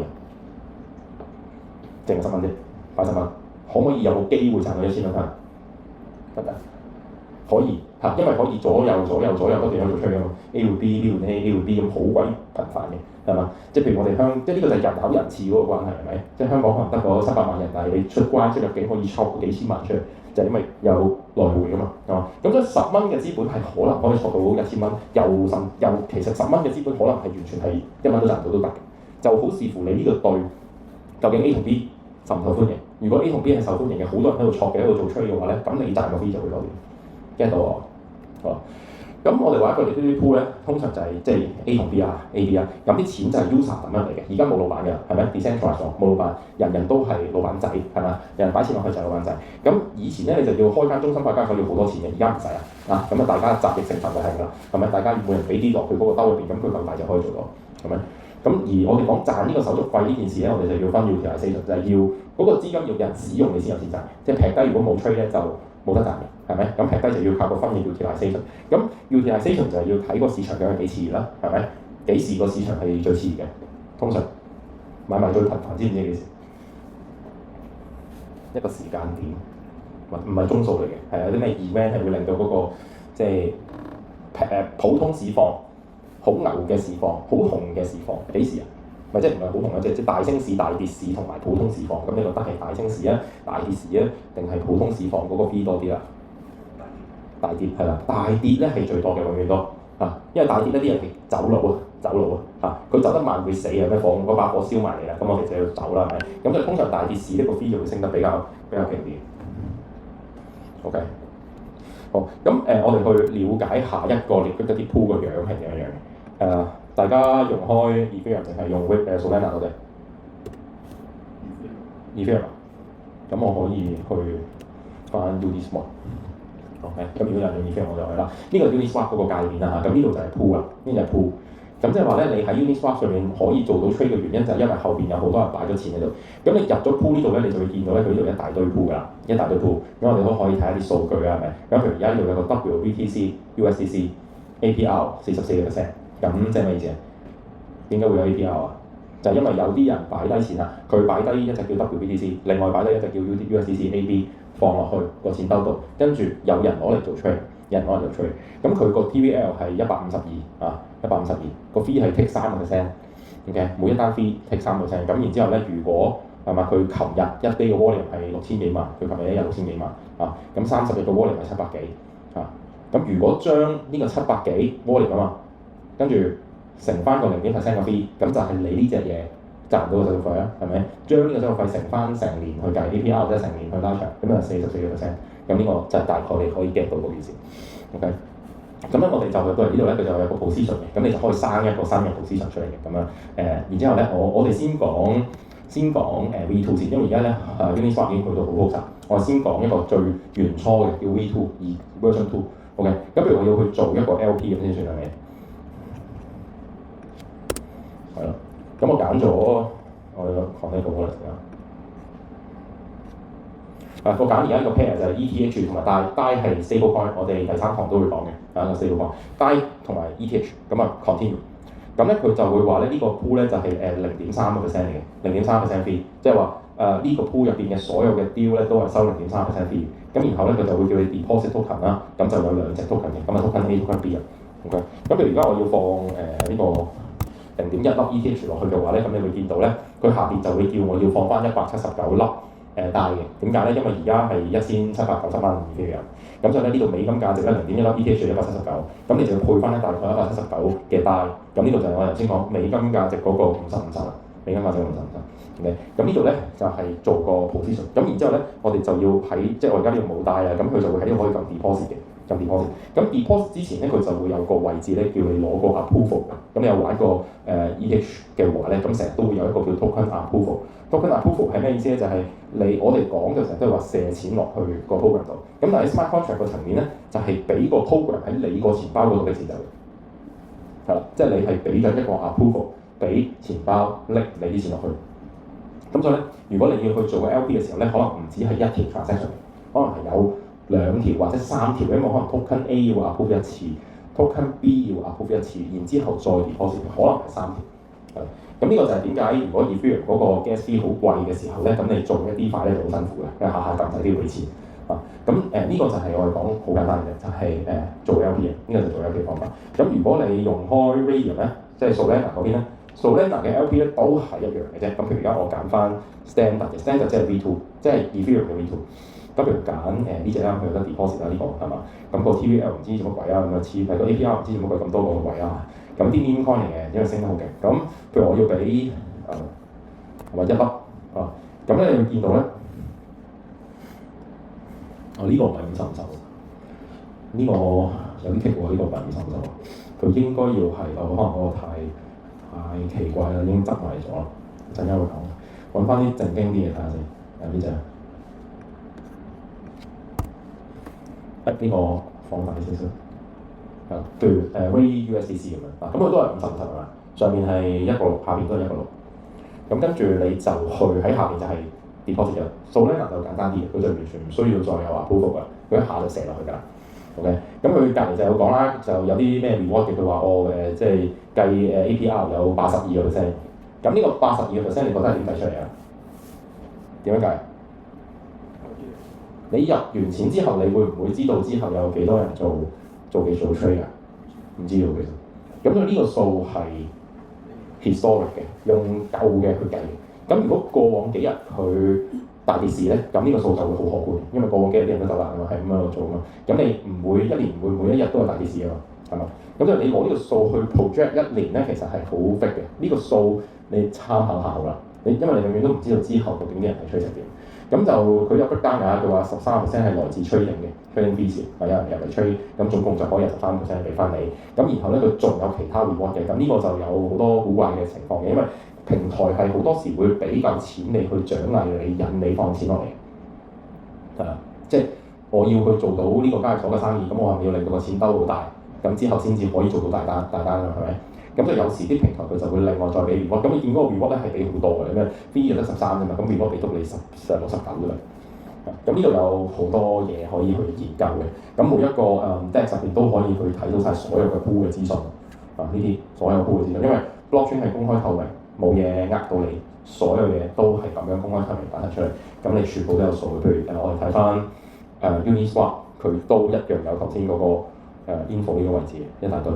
淨係10蚊啫，擺10蚊，可唔可以有冇機會賺到1000蚊翻嚟？得唔得？可以，嚇，因為可以左右不斷喺度吹㗎嘛 ，A 會 B 換 A 會 B 咁好鬼頻繁嘅，係嘛？即係譬如我哋即係呢個就係人口人次嗰個關係係咪？即係香港可能得個700萬人，但係你出關出入境可以抽幾千萬出嚟，就係因為有來回㗎嘛，係嘛？咁所以10蚊嘅資本係可能可以坐到1000蚊，又其實10蚊嘅資本可能係完全係1蚊都賺到都得嘅，就好視乎你呢個隊究竟 A 同 B 受唔受歡迎。如果 A 同 B 係受歡迎嘅，好多人喺度坐嘅喺度做 trade 嘅話咧，咁你賺個 fee 就會多啲 get 到我？好，咁我哋玩一個 liquidity pool 咧，通常就係即係 A 同 B 啊 ，A、B 啊，咁啲錢就係 user 咁樣嚟嘅。而家冇老闆嘅，係咪 decentralized 冇老闆，人人都係老闆仔，係嘛？人人擺錢落去就係老闆仔。咁以前咧你就要開間中心化交易所要好多錢嘅，而家唔使啊，咁啊大家集腋成裘就係㗎啦，係咪？大家每人俾啲落去嗰個兜入邊，咁佢夠大就可以做到，係咪？咁而我哋講賺呢個手續費呢件事咧，我哋就要分 utilization，就係要嗰個資金要有人使用你先有錢賺，即係劈低如果冇 trade 咧就冇得賺嘅，係咪？咁劈低就要靠個分嘅 utilization。咁 utilization 就係要睇個市場究竟幾熾熱啦，係咪？幾時個市場係最熾熱嘅？通常買賣最頻繁，知唔知幾時？一個時間點，唔係鐘數嚟嘅，係有啲咩 event 係會令到嗰個即係普通市況好牛嘅市況，好紅嘅市況，幾時啊？咪即係唔係好紅啊？即係大升市、大跌市同埋普通市況。咁你覺得係大升市啊、大跌市啊，定係普通市況嗰個 B 多啲啊？大跌係啦，大跌咧係最多嘅，永遠都嚇，因為大跌咧啲人係走路啊嚇，佢走得慢會死啊，咩火嗰把火燒埋嚟啦，咁我哋就要走啦，係咪？咁就通常大跌市呢個 B 就會升得比較勁啲。OK， 好，咁我哋去了解下一個 liquidity pool 個樣係點樣嘅。大家用開 Ethereum 定係用 Solana 嗰隻 Ethereum， 咁我可以去翻 Uniswap。OK， 咁如果有人用 Ethereum 我就去啦。呢個 Uniswap 嗰個界面啦嚇，咁呢度就係 pool 啊，呢就係 pool。咁即係話咧，你喺 Uniswap 上面可以做到 trade 嘅原因就係因為後邊有好多人擺咗錢喺度。咁你入咗 pool 呢度咧，你就會見到咧，佢呢度一大堆 pool 㗎啦，一大堆 pool。咁我哋都可以睇下啲數據啊，係咪？咁譬如而家呢度有個 WBTC、USDC、APR 44%。咁即係咩意思啊？點解會有 APR 啊？就係因為有啲人擺低錢啊，佢擺低一隻叫 WBTC， 另外擺低一隻叫 USDC、AB 放落去個錢兜度，跟住有人攞嚟做 trade， 有人攞嚟做 trade。咁佢個 TVL 係152啊，152個 fee 係 take 3%，OK， 每一單 fee take 3%。咁然之後咧，如果係嘛，佢琴日一 day 嘅 volume 係6000幾萬，佢琴日一日6000幾萬啊，咁30日嘅 volume 係700幾啊。咁如果將呢個700幾 volume 啊嘛，跟住乘翻個0.1% 嘅 fee， 咁就係你呢隻嘢賺到個手續費啦，係咪？將呢個手續費乘翻成年去計 APR 或者成年去拉長，咁就44%。咁呢個就係大概你可以 get 到嗰件事。OK， 咁咧我哋就到嚟呢度咧，佢就有個 position 嘅，咁你就可以生一個新嘅 position 出嚟嘅咁樣。然之後咧，我哋先講V2 先，因為而家咧Uniswap 已經去到好複雜，我哋先講一個最原初嘅叫 V2 version 2。OK， 咁譬如我要去做一個 LP 咁先算係咪？係咯，咁我揀咗我講呢個 wallet 啦。我揀而家呢個 pair 就係 ETH 同埋 DAI 係 stablecoin， 我哋第3堂都會講嘅，個 stablecoin DAI 同埋 ETH， 咁啊 continue。咁咧佢就會話咧呢個 pool 咧就係0.3% 嚟嘅，0.3% fee， 即係話呢個 pool 入邊嘅所有嘅 deal 咧都係收0.3% fee。咁然後咧佢就會叫你 deposit token 啦，咁就有2隻 token 嘅，咁啊 token A、token B 啊。OK， 咁譬如而家我要放呢個0.1粒 ETH 落去嘅話咧，咁你會見到咧，佢下邊就會叫我要放翻179粒DAI嘅。點解咧？因為而家係1790蚊Ethereum，咁所以咧呢度美金價值咧0.1粒 ETH 179，咁你就要配翻咧大概179嘅DAI。咁呢度就係我頭先講美金價值嗰個50/50啦，美金價值50/50。OK， 咁呢度咧就係做個 position， 咁然之後咧我哋就要喺即係我而家呢度冇DAI啊，咁佢就會喺呢度可以撳 deposit 嘅。咁 deposit 之前咧，佢就會有個位置咧，叫你攞個 approval。咁你有玩過ETH 嘅話咧，咁成日都會有一個叫 token approval。token approval 係咩意思咧？就係我哋講嘅成日都係話射錢落去個 program 度。咁但係 smart contract 個層面咧，就係俾個 program 喺你個錢包嗰度拎錢走。係啦，即係你係俾緊一個 approval 俾錢包拎你啲錢落去。咁所以咧，如果你要去做個 LP 嘅時候咧，可能唔止係一條 transaction， 可能係有2條或者3條，因為可能 token A 要 approve 1次 ，token B 要 approve 1次，然之後再 deposit， 可能係3條。咁呢個就係點解如果 Ethereum 嗰個 gas fee 好貴嘅時候咧，咁你做一啲塊咧就好辛苦嘅，因為下下撳晒都要俾錢。呢個就係我哋講好簡單嘅，就係、做 LP 嘅，呢個就做 LP 嘅方法。咁如果你用開 Raydium 咧，即係 Solana 嗰邊咧 ，Solana 嘅 LP 咧都係一樣嘅啫。咁譬如而家我揀翻 Standard 嘅 Standard 即係 V2，即係 Ethereum 嘅 V2。咁譬如揀呢隻啦，佢有得 deposit 啦，呢個係嘛？咁個 TVL 唔知做乜鬼啊，咁啊黐，個 APR 唔知做乜鬼咁多個位啊。咁啲 meme coin 嚟嘅，因為升得好勁。咁譬如我要俾或一粒啊，咁咧你會見到咧，呢個唔係50-50，呢個有啲棘喎，呢個唔係50-50，佢應該要係可能嗰個太奇怪啦，已經執埋咗啦。陣間會講，揾翻啲正經啲嘢睇下先。呢隻。呢個放大少少，譬如Ray USDC 咁樣，咁佢都係50-50啊，上面係1個6，下邊都係1個6。咁跟住你就去喺下邊就係 deposit 嘅，Solana就簡單啲嘅，佢就完全唔需要再有 approval 嘅，佢一下就射落去㗎啦。OK，咁佢隔離就有講啦，就有啲咩 reward 嘅，佢話即係計APR 有82%，咁呢個82%你覺得係點計出嚟啊？點樣計？你入完錢之後，你會唔會知道之後有幾多人做 trade 㗎？唔知道其實。咁佢呢個數係 historic 嘅，用舊嘅去計。咁如果過往幾日佢大跌市咧，咁呢個數就會好可觀，因為過往幾日啲人都走啦，係咁喺度做啊嘛。咁你唔會一年唔會每一日都係大跌市啊嘛，係嘛？咁就你攞呢個數去 project 一年咧，其實係好 fake 嘅。呢個數你參考下啦，因為你永遠都唔知道之後究竟啲人係 trade 成點。咁就佢有 breakdown 㗎，佢話13% 係來自 trading 嘅 trading fees，有人入嚟 trade，咁總共就可以有13%俾翻你。咁然後咧佢仲有其他 reward 嘅，咁呢個就有好多古怪嘅情況嘅，因為平台係好多時會俾夠錢你去獎勵你，引你放錢落嚟。即係我要去做到呢個交易所嘅生意，咁我係咪要令到個錢兜好大，咁之後先至可以做到大單啊？係咪？咁就有時啲平台佢就會另外再俾 reward，咁你見嗰個 reward 咧係俾好多嘅，咩 fee 得13啫嘛，咁 reward 俾到你16、19㗎啦。咁呢度有好多嘢可以去研究嘅，咁每一個DEX 入邊都可以去睇到晒所有嘅 pool 嘅資訊，呢啲所有 pool 嘅資訊，因為 blockchain 係公開透明，冇嘢呃到你，所有嘢都係咁樣公開透明擺得出嚟，咁你全部都有數嘅。譬如我哋睇翻Uniswap， 佢都一樣有頭先嗰個info 呢個位置一大堆。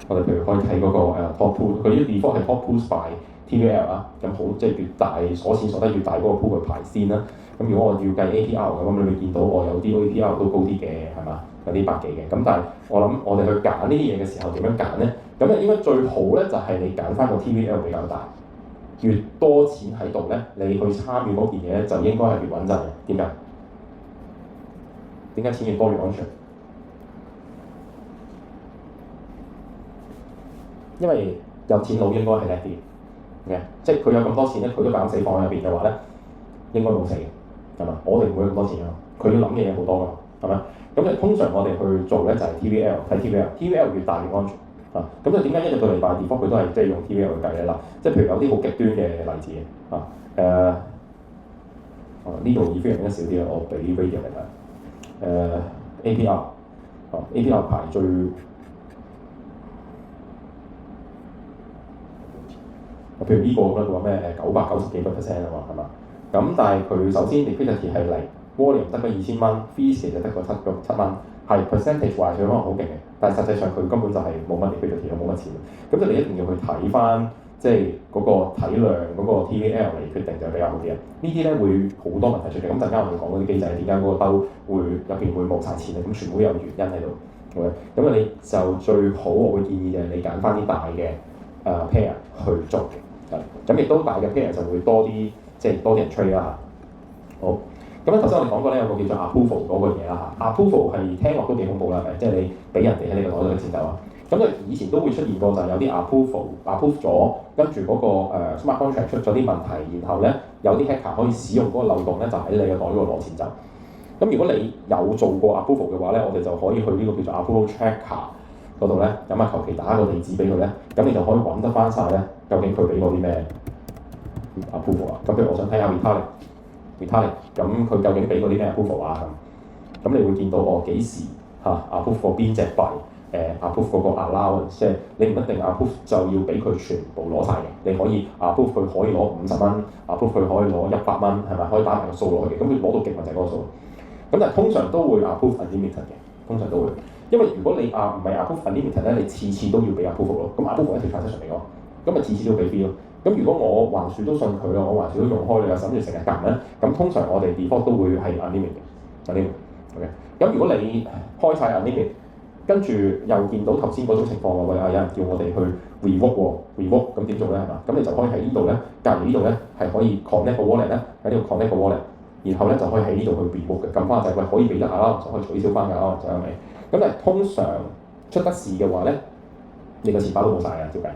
我哋譬如可以睇嗰個top pool， 佢啲 default 係 top pools by TVL 啊，咁好即係越大鎖錢鎖得越大嗰個 pool 去排先啦。咁如果我要計 APR 嘅，咁你會見到我有啲 APR 都高啲嘅，係嘛？有啲百幾嘅。咁但係我諗我哋去揀呢啲嘢嘅時候點樣揀咧？咁咧應該最好咧就係你揀翻個 TVL 比較大，越多錢喺度咧，你去參與嗰件嘢咧就應該係越穩陣嘅。點解？點解錢越多越安全？因為有錢佬應該係叻啲嘅，即係佢有咁多錢咧，佢都揀死放喺入邊嘅話咧，應該冇死嘅，係嘛？我哋唔會咁多錢啊，佢要諗嘅嘢好多㗎嘛，係咪？咁就通常我哋去做咧就係 TVL 睇 TVL 越大越安全啊。咁就點解一日到禮拜 default 佢都係即係用 TVL 去計咧啦？即係譬如有啲好極端嘅例子啊，呢度以非常之少啲啦，我俾 Raydium 嚟睇APR 排最。譬如呢個咁樣，佢話咩990幾個 percent 啊嘛，係嘛？咁但係佢首先 liquidity 係零 volume 得個2000蚊 ，fees 其實得個7蚊，係 percentage 話佢可能好勁嘅，但係實際上佢根本就係冇乜 liquidity，冇乜錢。咁就你一定要去睇翻，即係嗰個體量嗰個 TVL 嚟決定就比較好啲啊。呢啲咧會好多問題出嚟。咁陣間我哋講嗰啲機制點解嗰個兜會入邊會冇晒錢咧？咁全部都有原因喺度。咁你就最好我會建議就係你揀翻啲大嘅pair 去做嘅。咁亦都大嘅 pair 就會多啲，即係多啲人 trade 啦。好，咁咧頭先我哋講過咧有個叫做 approval 嗰個嘢啦嚇。approval 係聽落都幾恐怖啦，係咪？即係你俾人哋喺你個袋度嘅錢走啊。咁佢以前都會出現過，就係有啲 approve 咗，跟住嗰個smart contract 出咗啲問題，然後咧有啲 hacker 可以使用嗰個漏洞咧，就喺你個袋度攞錢走。咁如果你有做過 approval 嘅話咧，我哋就可以去呢個叫做 approval checker 嗰度咧，咁求其打個地址俾佢咧，咁你就可以揾得翻晒咧，究竟佢俾我啲咩 approval 啊？咁譬如我想睇下 Vitalik， 咁佢究竟俾過啲咩 approval 啊？咁你會見到幾時approve 過邊隻幣approve 嗰個 allowance， 即係你唔一定 approve 就要俾佢全部攞晒嘅，你可以 approve 佢可以攞50蚊，approve 佢可以攞100蚊，係咪？可以打埋個數落去嘅，咁佢攞到極咪就係嗰個數。咁但係通常都會 approve unlimited 嘅，通常都會，因為如果你唔係 approve unlimited 咧，你次次都要俾 approve 咯。咁 approve 一條 transaction 嚟講，咁咪次次都俾 fee 咯。咁如果我橫豎都信佢咯，我橫豎都用開你又諗住成日撳咧，咁通常我哋 default 都會係 unlimited 嘅 ，unlimited。OK。咁如果你開晒 unlimited，跟住又見到頭先嗰種情況話，喂有人叫我哋去 revoke 喎 ，revoke 咁點做咧係嘛？咁你就可以喺呢度咧，隔離呢度咧係可以 connect 個 wallet 咧，喺呢度 connect 個 wallet， 然後咧就可以喺呢度去 revoke 嘅，撳翻就係喂可以俾得啊，就可以取消翻㗎啊，就係咪？咁但係通常出得事嘅話咧，你個錢包都冇晒㗎，照計。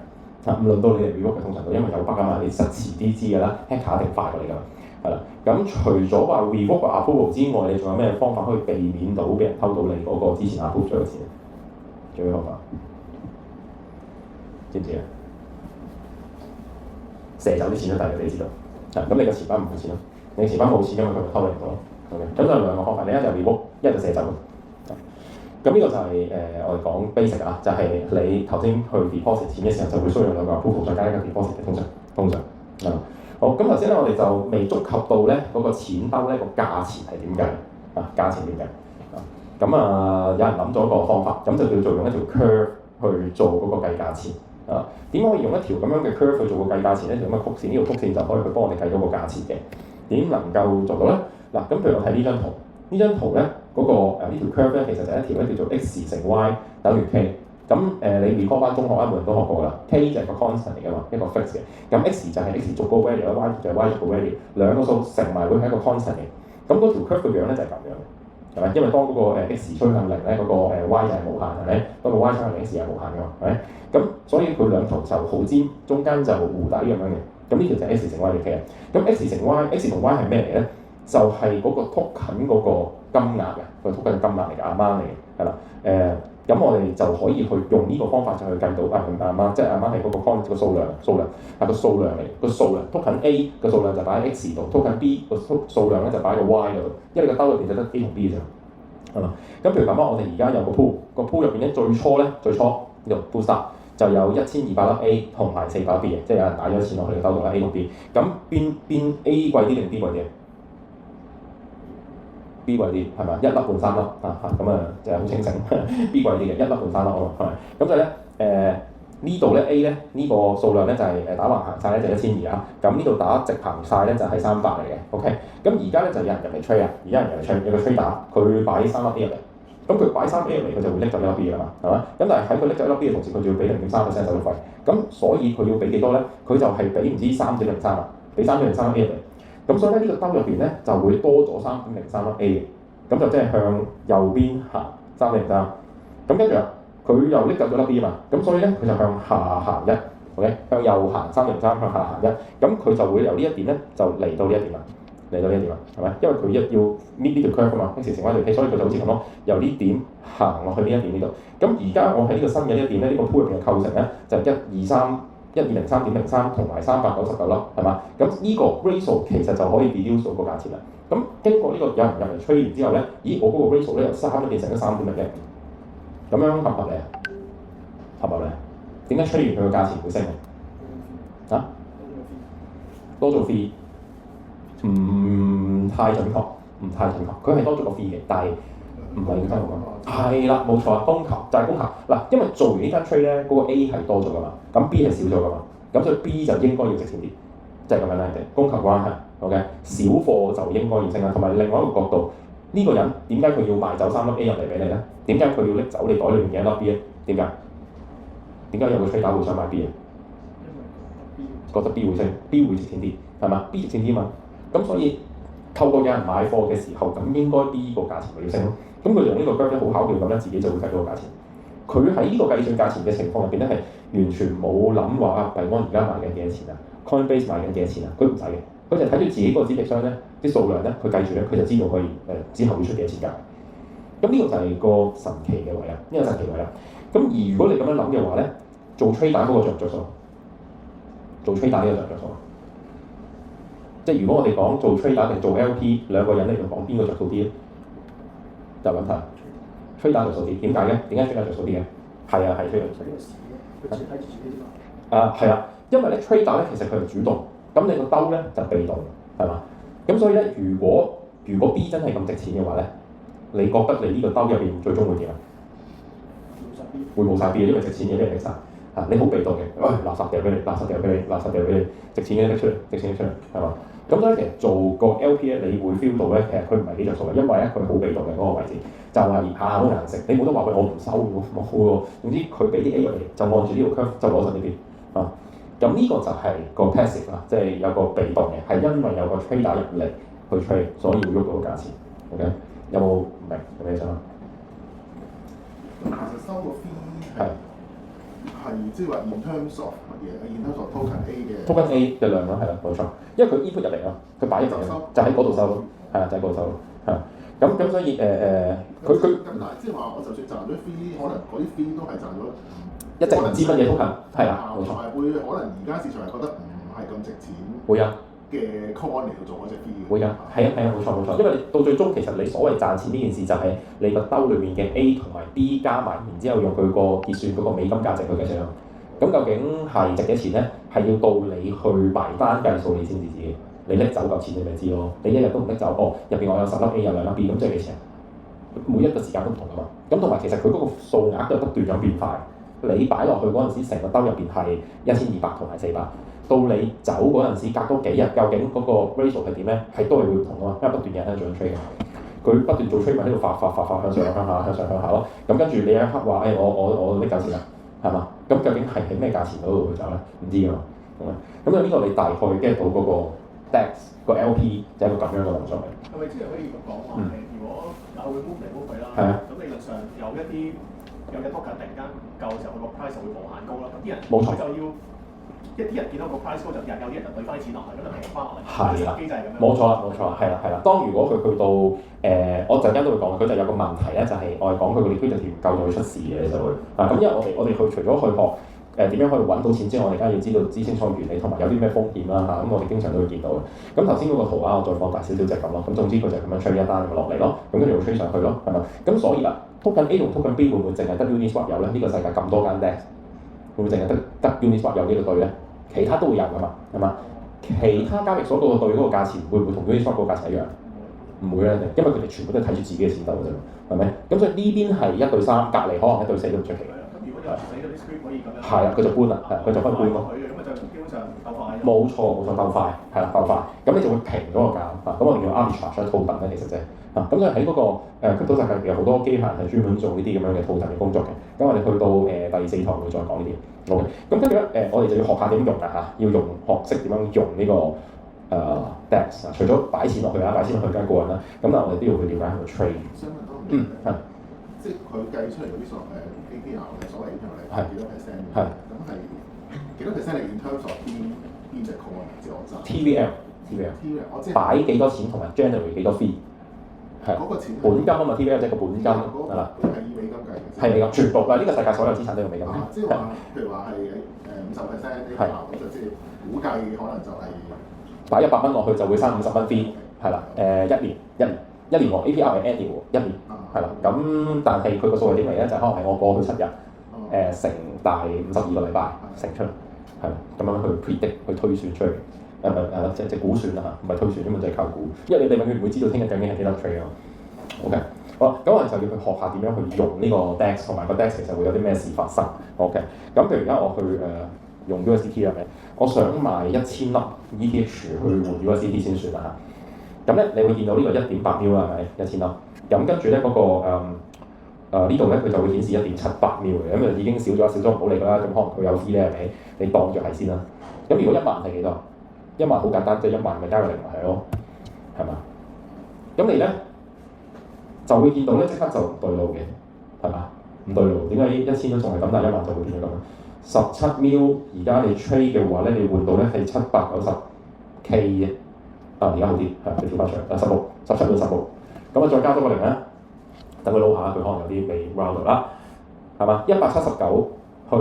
唔輪到你哋 revoke 嘅，通常都因為有 bug 啊嘛，你實遲啲知㗎啦 ，hacker 一定快過你㗎嘛，係啦。咁除咗話 revoke approval 之外，你仲有咩方法可以避免到俾人偷到你嗰個之前 approve 咗嘅錢？最好方法知唔知啊？射走啲錢都得嘅，你知道。咁你個錢包唔冇錢咯，你錢包冇錢，因為佢咪偷你唔到咯。OK，咁就兩個方法，你一就 revoke，一就射走。咁呢個就係、我哋講 basic 啊，就係、你頭先去 deposit 錢嘅時候就會需要兩個 approval 再加一個 deposit 嘅，通常好，咁頭先咧我哋就未觸及到咧嗰個錢包咧個價錢係點計啊？價錢點計啊？咁有人諗咗個方法，咁就叫做用一條 curve 去做嗰個計價錢啊。點可以用一條咁樣嘅 curve 去做個計價錢咧？咁嘅曲線，呢條曲線就可以去幫我哋計到個價錢嘅。點能夠做到咧？嗱，咁譬如我睇呢張圖，呢張圖咧嗰個呢條 curve 咧其實就係一條咧叫做 x 乘 y 等於 k。咁你 recall 翻中學每人都學過啦 ，k 就係個 constant 嚟㗎嘛，一個 fix 嘅。咁 x 就係 x 逐個 value 啦 ，y 就係 y 逐個 value，兩個數乘埋會係一個 constant 嘅。咁嗰條 curve 嘅樣咧就係咁樣嘅，係咪？因為當嗰個x 趨向零咧，嗰個y 就係無限，係咪？當個 y 趨向零 x 係無限㗎嘛，係咪？咁所以佢兩頭就好尖，中間就弧底咁樣嘅。咁呢條就係 x 乘 y 嘅 k 啊。咁 x 乘 y，x 同 y 係咩嚟咧？就係嗰個 token 嗰個金額嘅，個 token 金額嚟嘅 amount 嚟嘅，係啦，咁我哋就可以去用呢個方法就去計到amount，即係 amount 係嗰個 coin 個數量係個數量嚟，個數量 token A 個數量就擺喺 x 度 ，token B 個數量咧就擺喺個 y 度，因為你個兜入邊就得 A 同 B 嘅啫，係嘛？咁譬如咁啊，我哋而家有個 pool，個 pool 入邊咧最初呢個 pool start 就有1200粒 A 同埋400粒 B 嘅，即係有人打咗錢落去個兜度啦 A 同 B， 咁邊 A 貴啲定 B 貴啲？B 貴啲係咪？一粒換3粒咁就係好清醒。B 貴啲嘅，一粒換3粒啊嘛，係咪？咁就咧呢度咧 A 咧呢個數量咧就係打橫行晒咧就1200啊，咁呢度打直行晒咧就係300嚟嘅 ，OK。咁而家咧就有人入嚟 trade 啊，而家有人入嚟 trade，有個 trader 佢擺3粒 A 入嚟，咁佢擺3 A 入嚟佢就會拎走1粒 B 㗎嘛，係嘛？咁但係喺佢拎走1粒 B 嘅同時，佢就要俾0.3% 手續費，咁所以佢要俾幾多咧？佢就係俾唔知3.03啊，俾3.03粒 A 入嚟。咁所以咧呢個兜入邊咧就會多咗3.03粒 A 嘅，咁就即係向右邊行3.03，咁跟住佢又拎走咗粒 B 嘛，咁所以咧佢就向下行1 ，OK， 向右行3.03，向下行1，咁佢就會由呢一點咧就嚟到呢一點啦，嚟到呢一點啦，係咪？因為佢一要搣呢條 curve 啊嘛，x 乘 y 條 k， 所以佢就好似咁咯，由呢點行落去呢一點呢度。咁而家我喺呢個新嘅呢一點咧，呢個 pool 入邊嘅構成咧就123.03同埋399粒，係嘛？咁呢個 ratio 其實就可以 reduce 到個價錢啦。咁經過呢個有人入嚟吹完之後咧，咦我嗰個 ratio 咧由3變成咗3.1，咁樣合唔合理啊？合唔合理？點解吹完佢個價錢會升啊？多咗 fee， 唔太準確，佢係多咗個 fee 嘅，但係唔係咁真㗎。係啦，冇錯，供求就係供求嗱，因為做完呢單 trade 咧，嗰個 A 係多咗㗎嘛，咁 B 係少咗㗎嘛，咁所以 B 就應該要值錢啲，即係咁樣啦，供求關係 ，OK， 少貨就應該要升啦。同埋另外一個角度，呢個人點解佢要賣走3粒 A 入嚟俾你咧？點解佢要拎走你袋裏面嘅1粒 B 咧？點解？點解有個 trader 會想買 B 啊？覺得 B 會升 ，B 會值錢啲，係嘛 ？B 值錢啲嘛，咁所以透過有人買貨嘅時候，咁應該 B 個價錢咪要升咯。咁佢用呢個 graph 好巧妙咁咧，自己就會計到個價錢。佢喺呢個計算價錢嘅情況入邊咧，係完全冇諗話啊，幣安而家賣緊幾多錢啊 ，Coinbase 賣緊幾多錢啊？佢唔使嘅，佢就睇住自己個指值商咧啲數量咧，佢計住咧，佢就知道可以之後會出幾多錢價。咁呢個就係個神奇嘅位啦，呢個神奇位啦。咁而如果你咁樣諗嘅話咧，做 trader 嗰個着唔着數？做 trader 呢個着唔着數？即係如果我哋講做 trader 定做 LP 兩個人嚟講，邊個着數啲咧？就咁睇 trader 着數啲，點解嘅？點解 trader 着數啲嘅？係啊，係 trader 着數啲。係啊，因為咧 trader 咧其實佢係主動，咁你個兜咧就被動，係嘛？咁所以咧，如果 B 真係咁值錢嘅話咧，你覺得你呢個兜入邊最終會點啊？會冇晒 B，因為值錢嘅俾人拎晒。你好被動嘅，垃圾掉俾你，垃圾掉俾你，垃圾掉俾你，值錢嘅拎出嚟，值錢拎出嚟，係嘛？咁所以其實做個 LP 咧，你會 feel 到咧，其實佢唔係幾着數嘅，因為咧佢好被動嘅嗰個位置，就係下下都難食，你冇得話佢我唔收喎，冇喎。總之佢俾啲 A 入嚟，就按住呢個 curve 就攞晒呢邊啊。咁呢個就係個 passive 啦，即係有個被動嘅，係因為有個 trader 入嚟去 trade，所以會喐到個價錢。OK， 有冇唔明？有咩想啊？其實收個 fee 係即係話 in terms of 乜嘢 ？in terms of token A 嘅 token A 嘅量咯，係啦，冇錯。因為佢 input 入嚟啊，佢擺入嚟就喺嗰度收咯，係啊，就喺嗰度收咯，係啊。咁所以佢咁但係即係話，我就算賺咗 fee，可能嗰啲 fee 都係賺咗一直唔知乜嘢 token，係啦，冇錯。同埋會可能而家市場係覺得唔係咁值錢。會啊。嘅 coin 嚟到做嗰隻 fee 會㗎，係啊，冇錯冇錯，因為到最終其實你所謂賺錢呢件事就係你個兜裏面嘅 A 同埋 B 加埋，然之後用佢個結算嗰個美金價值去計算。咁究竟係值幾錢咧？係要到你去埋單計數你先至知嘅。你拎走嚿錢你咪知咯。你一日都唔拎走，入邊我有10粒 A 有2粒 B， 咁即係幾錢？每一個時間都唔同㗎嘛。咁同埋其實佢嗰個數額都不斷咁變化。你擺落去嗰陣時，成個兜入邊係1200同埋400。到你走嗰陣時，隔多幾日，究竟嗰個 ratio 係點咧？係都係會唔同啊嘛，因為不斷有人喺度做 trade 嘅。佢不斷做 trade 咪喺度發向上向下咯。咁跟住你一刻話我拎夠錢啦，係嘛？咁究竟係喺咩價錢嗰度去走咧？唔知㗎嘛。咁呢個你大概 get 到嗰個 DEX 個 LP 就係一個咁樣嘅動作嚟。係咪即係可以咁講話？如果有會 move 嚟 move 去啦，係啊。咁理論上有一啲token 突然間唔夠嘅時候，佢個 price 就會無限高啦。咁啲人冇錯就要。一啲人見到個 price 高就有啲人就對翻啲錢落去，咁就平翻落嚟。係啦，機制係咁樣。冇錯啦，冇錯啦，係啦。當如果佢去到我陣間都會講，佢就有個問題咧，就係、我哋講佢個 liquidity 唔夠就會出事嘅就會。咁因為我哋去除咗去學點樣可以揾到錢之外，我哋梗係要知道知清楚原理同埋有啲咩風險啦嚇。咁我哋經常都會見到嘅。咁頭先嗰個圖啊，我再放大少少就係咁咯。咁總之佢就係咁樣 trade 一單咁落嚟咯。咁跟住會 trade 上去咯，係咪？咁所以啦 ，token A 同 token B 會唔會淨係得 Uniswap 有咧？呢個世界咁多間 DEX，會唔會淨係得 Uniswap 有呢個隊咧？其他都會有㗎嘛，係嘛？其他交易所嗰個對嗰個價錢會唔會同 Uniswap 嗰個價錢一樣？唔會啦，因為佢哋全部都係睇住自己嘅錢鬥嘅啫，係咪？咁所以呢邊係1對3，隔離可能1對4都唔出奇。咁如果有死嗰啲 script 可以咁樣。係啊，佢就搬啦，係佢就分搬咯。咁咪就基本上鬥快。冇錯，鬥快，係啦，鬥快。咁你就會平咗個價啊！咁我哋叫 arbitrage token 咧，其實啫。咁所以喺嗰個crypto世界其實好多機械人係專門做呢啲咁樣嘅 token 嘅工作嘅。咁我哋去到第4堂會再講呢啲。好，咁跟住咧我哋就要學下點用啦嚇，要學識點樣用呢個DEX 啊。除咗擺錢落去啊，擺錢落去梗係過癮啦。咁但係我哋都要去了解佢個 trade。想問多係。即係佢計出嚟嗰啲APR 嘅所謂 APR 係幾多 percent 嘅？係。咁係幾多 percent 嚟 in terms of 邊隻 coin 即係我賺 TVL，我即係擺幾多錢同埋 generate 幾多 fee。係。嗰個錢本金啊嘛 ，TVL 即係個本金係啦。係以美金計嘅。係美金，全部嗱呢個世界所有資產都用美金。即係話，譬如話係50% APR，咁就即係估計可能就係擺100蚊落去就會生50蚊 fee，係啦。一年喎 APR 係 annual 1年，係啦。咁但係佢個數係點嚟咧？就可能係我過去7日乘大52個禮拜乘出嚟，係啦。咁樣去 predict 去推算出嚟，即係估算啦嚇，唔係推算，因為就係靠估。因為你哋永遠唔會知道聽日究竟係幾多 trade 啊。OK， 好啦，咁我哋就要去學下點樣去用呢個 DEX， 同埋個 DEX 其實會有啲咩事發生。OK， 咁譬如而家我去用 USDT 係咪？我想買1000粒 ETH 去換 USDT 先算啦嚇。咁咧，你會見到呢個1.8 mil 啦，係咪1000粒？咁跟住咧嗰個呢度咧，佢就會顯示1.78 mil 嘅，咁就已經少咗唔好理佢啦。咁可能佢有 fee 咧，係咪？你當住係先啦。咁如果1萬係幾多？1萬好簡單，即係1萬咪加個0咪係咯，係嘛？咁你咧就會見到咧，即刻就唔對路嘅，係嘛？唔對路，點解1000都仲係咁，但係1萬就會變咗咁？17 mil 而家你 trade 嘅話咧，你換到咧係790K 嘅。而家好啲，係你調翻上17到16，咁再加多個0咧，等佢撈下，佢可能有啲未 round 到啦，係嘛？179去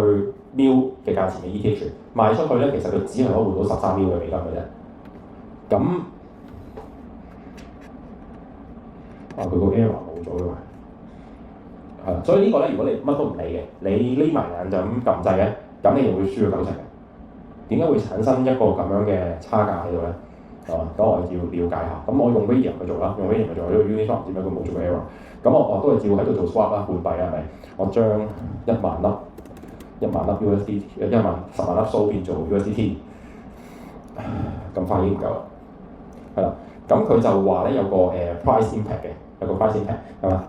mil 嘅價錢嘅 ETH 賣出去咧，其實佢只係可以換到13 mil 嘅美金嘅啫。咁佢個 error 冇咗㗎嘛？係啦，所以呢個咧，如果你乜都唔理嘅，你匿埋眼就咁撳掣咧，咁你就會輸咗90嘅。點解會產生一個咁樣嘅差價喺度咧？係嘛？咁我要了解下。咁我用 Radium 去做啦，用 Radium 去做，呢個 Uniswap 唔知點解佢冇做 error。咁我都係照喺度做 swap 啦，換幣啦，係咪？我將1萬粒 USDT， 10萬粒 SOL 變做 USDT， 咁快已經唔夠啦。係啦，咁佢就話咧有個price impact 嘅，有個 price impact 係嘛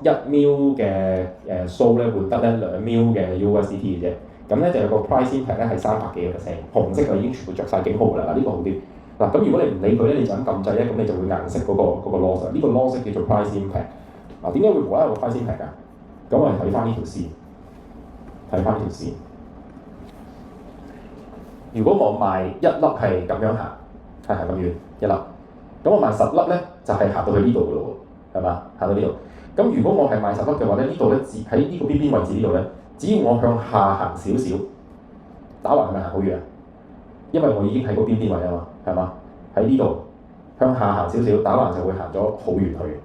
？11 mil 嘅SOL 咧換得咧2 mil 嘅 USDT 嘅啫。咁咧就有個 price impact 咧係300幾個 percent， 紅色就已經全部着晒警號㗎啦。嗱呢個好啲。嗱咁如果你唔理佢咧，你就咁撳掣咧，咁你就會硬食嗰個 loss。呢個 loss 叫做 price impact。嗱點解會無啦啦有個 price impact 㗎？咁我哋睇翻呢條線，睇翻呢條線。如果我賣一粒係咁樣行，係咁遠一粒，咁我賣10粒咧就係行到去呢度㗎咯喎，係嘛？行到呢度。咁如果我係賣10粒嘅話咧，呢度咧喺呢個邊位置呢度咧，只要我向下行少少，打橫係咪行好遠啊？因為我已經喺個邊位啊嘛，係嘛？喺呢度向下行少少，打橫就會行咗好遠去。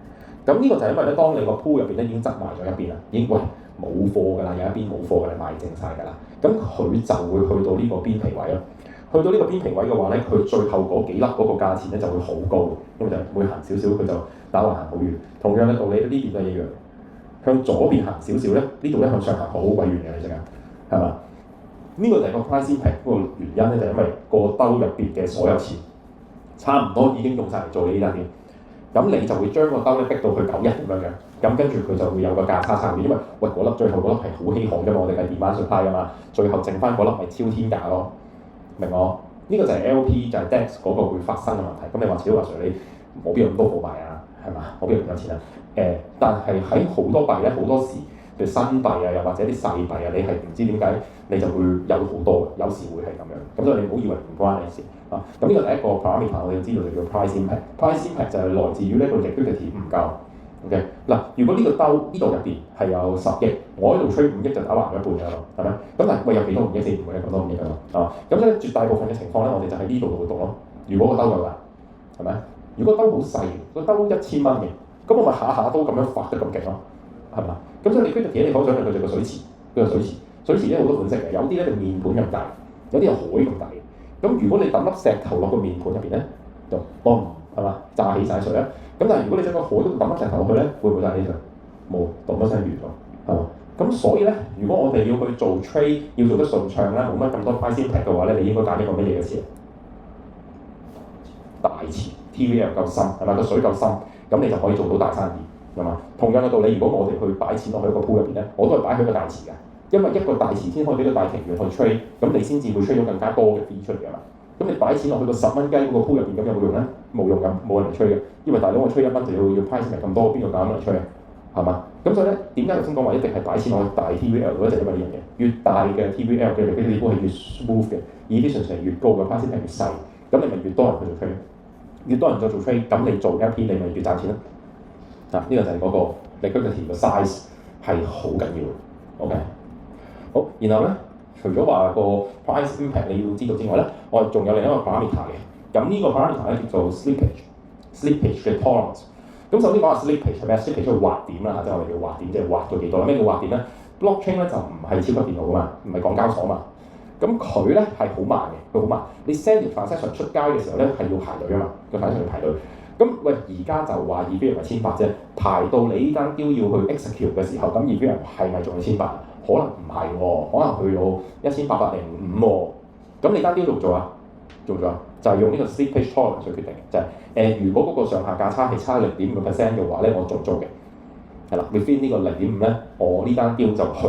咁呢個就係因為咧，當你個 pool 入邊咧已經執埋咗一邊啦，已經喂冇貨㗎啦，有一邊冇貨㗎啦，賣淨晒㗎啦。咁佢就會去到呢個邊皮位咯。去到呢個邊皮位嘅話咧，佢最後嗰幾粒嗰個價錢咧就會好高，因為就每行少少佢就打橫行好遠。同樣嘅道理，呢邊都係一樣。向左邊行少少咧，呢度咧向上行好鬼遠嘅，你知唔知啊？係嘛？呢個就係個 price impact 嗰個原因咧，就係因為個兜入邊嘅所有錢差唔多已經用晒嚟做你呢單嘢。咁你就會將個兜咧逼到去91咁樣嘅，咁跟住佢就會有個價差嘅，因為喂嗰粒最後嗰粒係好稀罕㗎嘛，我哋係 demand supply 㗎嘛，最後剩翻嗰粒咪超天價咯，明我？呢個就係 LP 就係 DEX 嗰個會發生嘅問題。咁你話小華 Sir 你冇必要咁多貨幣啊，係嘛？冇必要咁有錢啊？但係喺好多幣咧，好多時譬如新幣啊，又或者啲細幣啊，你係唔知點解你就會有好多嘅，有時會係咁樣。咁所以你唔好以為唔關你事啊。咁呢個第一個 parameter 我哋要知道就叫 price impact。price impact 就係來自於呢個 liquidity 唔夠。OK 嗱，如果呢個兜呢度入邊係有10億，我喺度吹5億就打橫咗一半㗎啦，係咪？咁但係喂有幾多5億先？唔會有咁多5億㗎嘛，係嘛？咁咧絕大部分嘅情況咧，我哋就喺呢度度動咯。如果個兜夠大，係咪？如果兜好細，個兜1000蚊嘅，咁我咪下下都咁樣發得咁勁咯，係嘛？咁所以 liquidity 你可以想象佢就個水池，水池咧好多款式嘅，有啲咧就面盤咁大，有啲係海咁大嘅。咁如果你抌粒石頭落個面盤入邊咧，就嘣係嘛，炸起晒水啦。咁但係如果你喺個海度抌粒石頭落去咧，會唔會炸起水？冇，咚一聲完咗，係嘛？咁所以咧，如果我哋要去做 trade， 要做得順暢咧，冇乜咁多 price impact 嘅話咧，你應該揀一個乜嘢嘅池？大池 TVL 夠深，係咪個水夠深？咁你就可以做到大生意，係嘛？同樣嘅道理，如果我哋去擺錢落去一個 pool 入邊咧，我都係擺喺個大池嘅，因為一個大池先可以俾到大庭園去 trade， 咁你先至會 trade 到更加多嘅 fee 出嚟㗎嘛。咁你擺錢落去個10蚊雞嗰個 pool 入邊，咁有冇用咧？冇用㗎，冇人嚟 trade 嘅，因為大佬我 trade 1蚊就要 price 咪咁多，邊個夠膽嚟 trade 啊？係嘛？咁所以咧，點解頭先講話一定係擺錢落去大 TVL 嗰就因為呢樣嘢，越大嘅 TVL 嘅 liquidity pool係越 smooth 嘅 efficiency 係越高嘅 price 係越細，咁你咪越多人去做 trade， 越多人再做 trade， 咁你做 LP 你咪越賺錢咯。嗱，呢個就係嗰個 liquidity 嘅 size 係好緊要 OK， 好，然後咧，除咗話個 price impact 你要知道之外咧，我哋仲有另一個 parameter 嘅。咁呢個 parameter 咧叫做 slippage 嘅 tolerance。咁首先講下 slippage 係咩 ？slippage 即係滑點啦，即係我哋叫滑點，即係滑到幾多啦？咩叫滑點咧 ？blockchain 咧就唔係超級電腦㗎嘛，唔係港交所嘛。咁佢咧係好慢嘅，佢好慢。你 send 條 transaction 出街嘅時候咧係要排隊㗎嘛，個 transaction 要排隊。咁喂，而家就話Ethereum係1800啫，排到你呢單 deal 要去 execute 嘅時候，咁Ethereum係咪仲係1800？可能唔係喎，可能去到1805喎。咁你單 deal 做唔做啊？做唔做啊？就係用呢個 slippage tolerance 去決定嘅，就係如果嗰個上下價差係差0.5% 嘅話咧，我做租嘅，係啦 ，within 呢個0.5咧，我呢單 deal 就去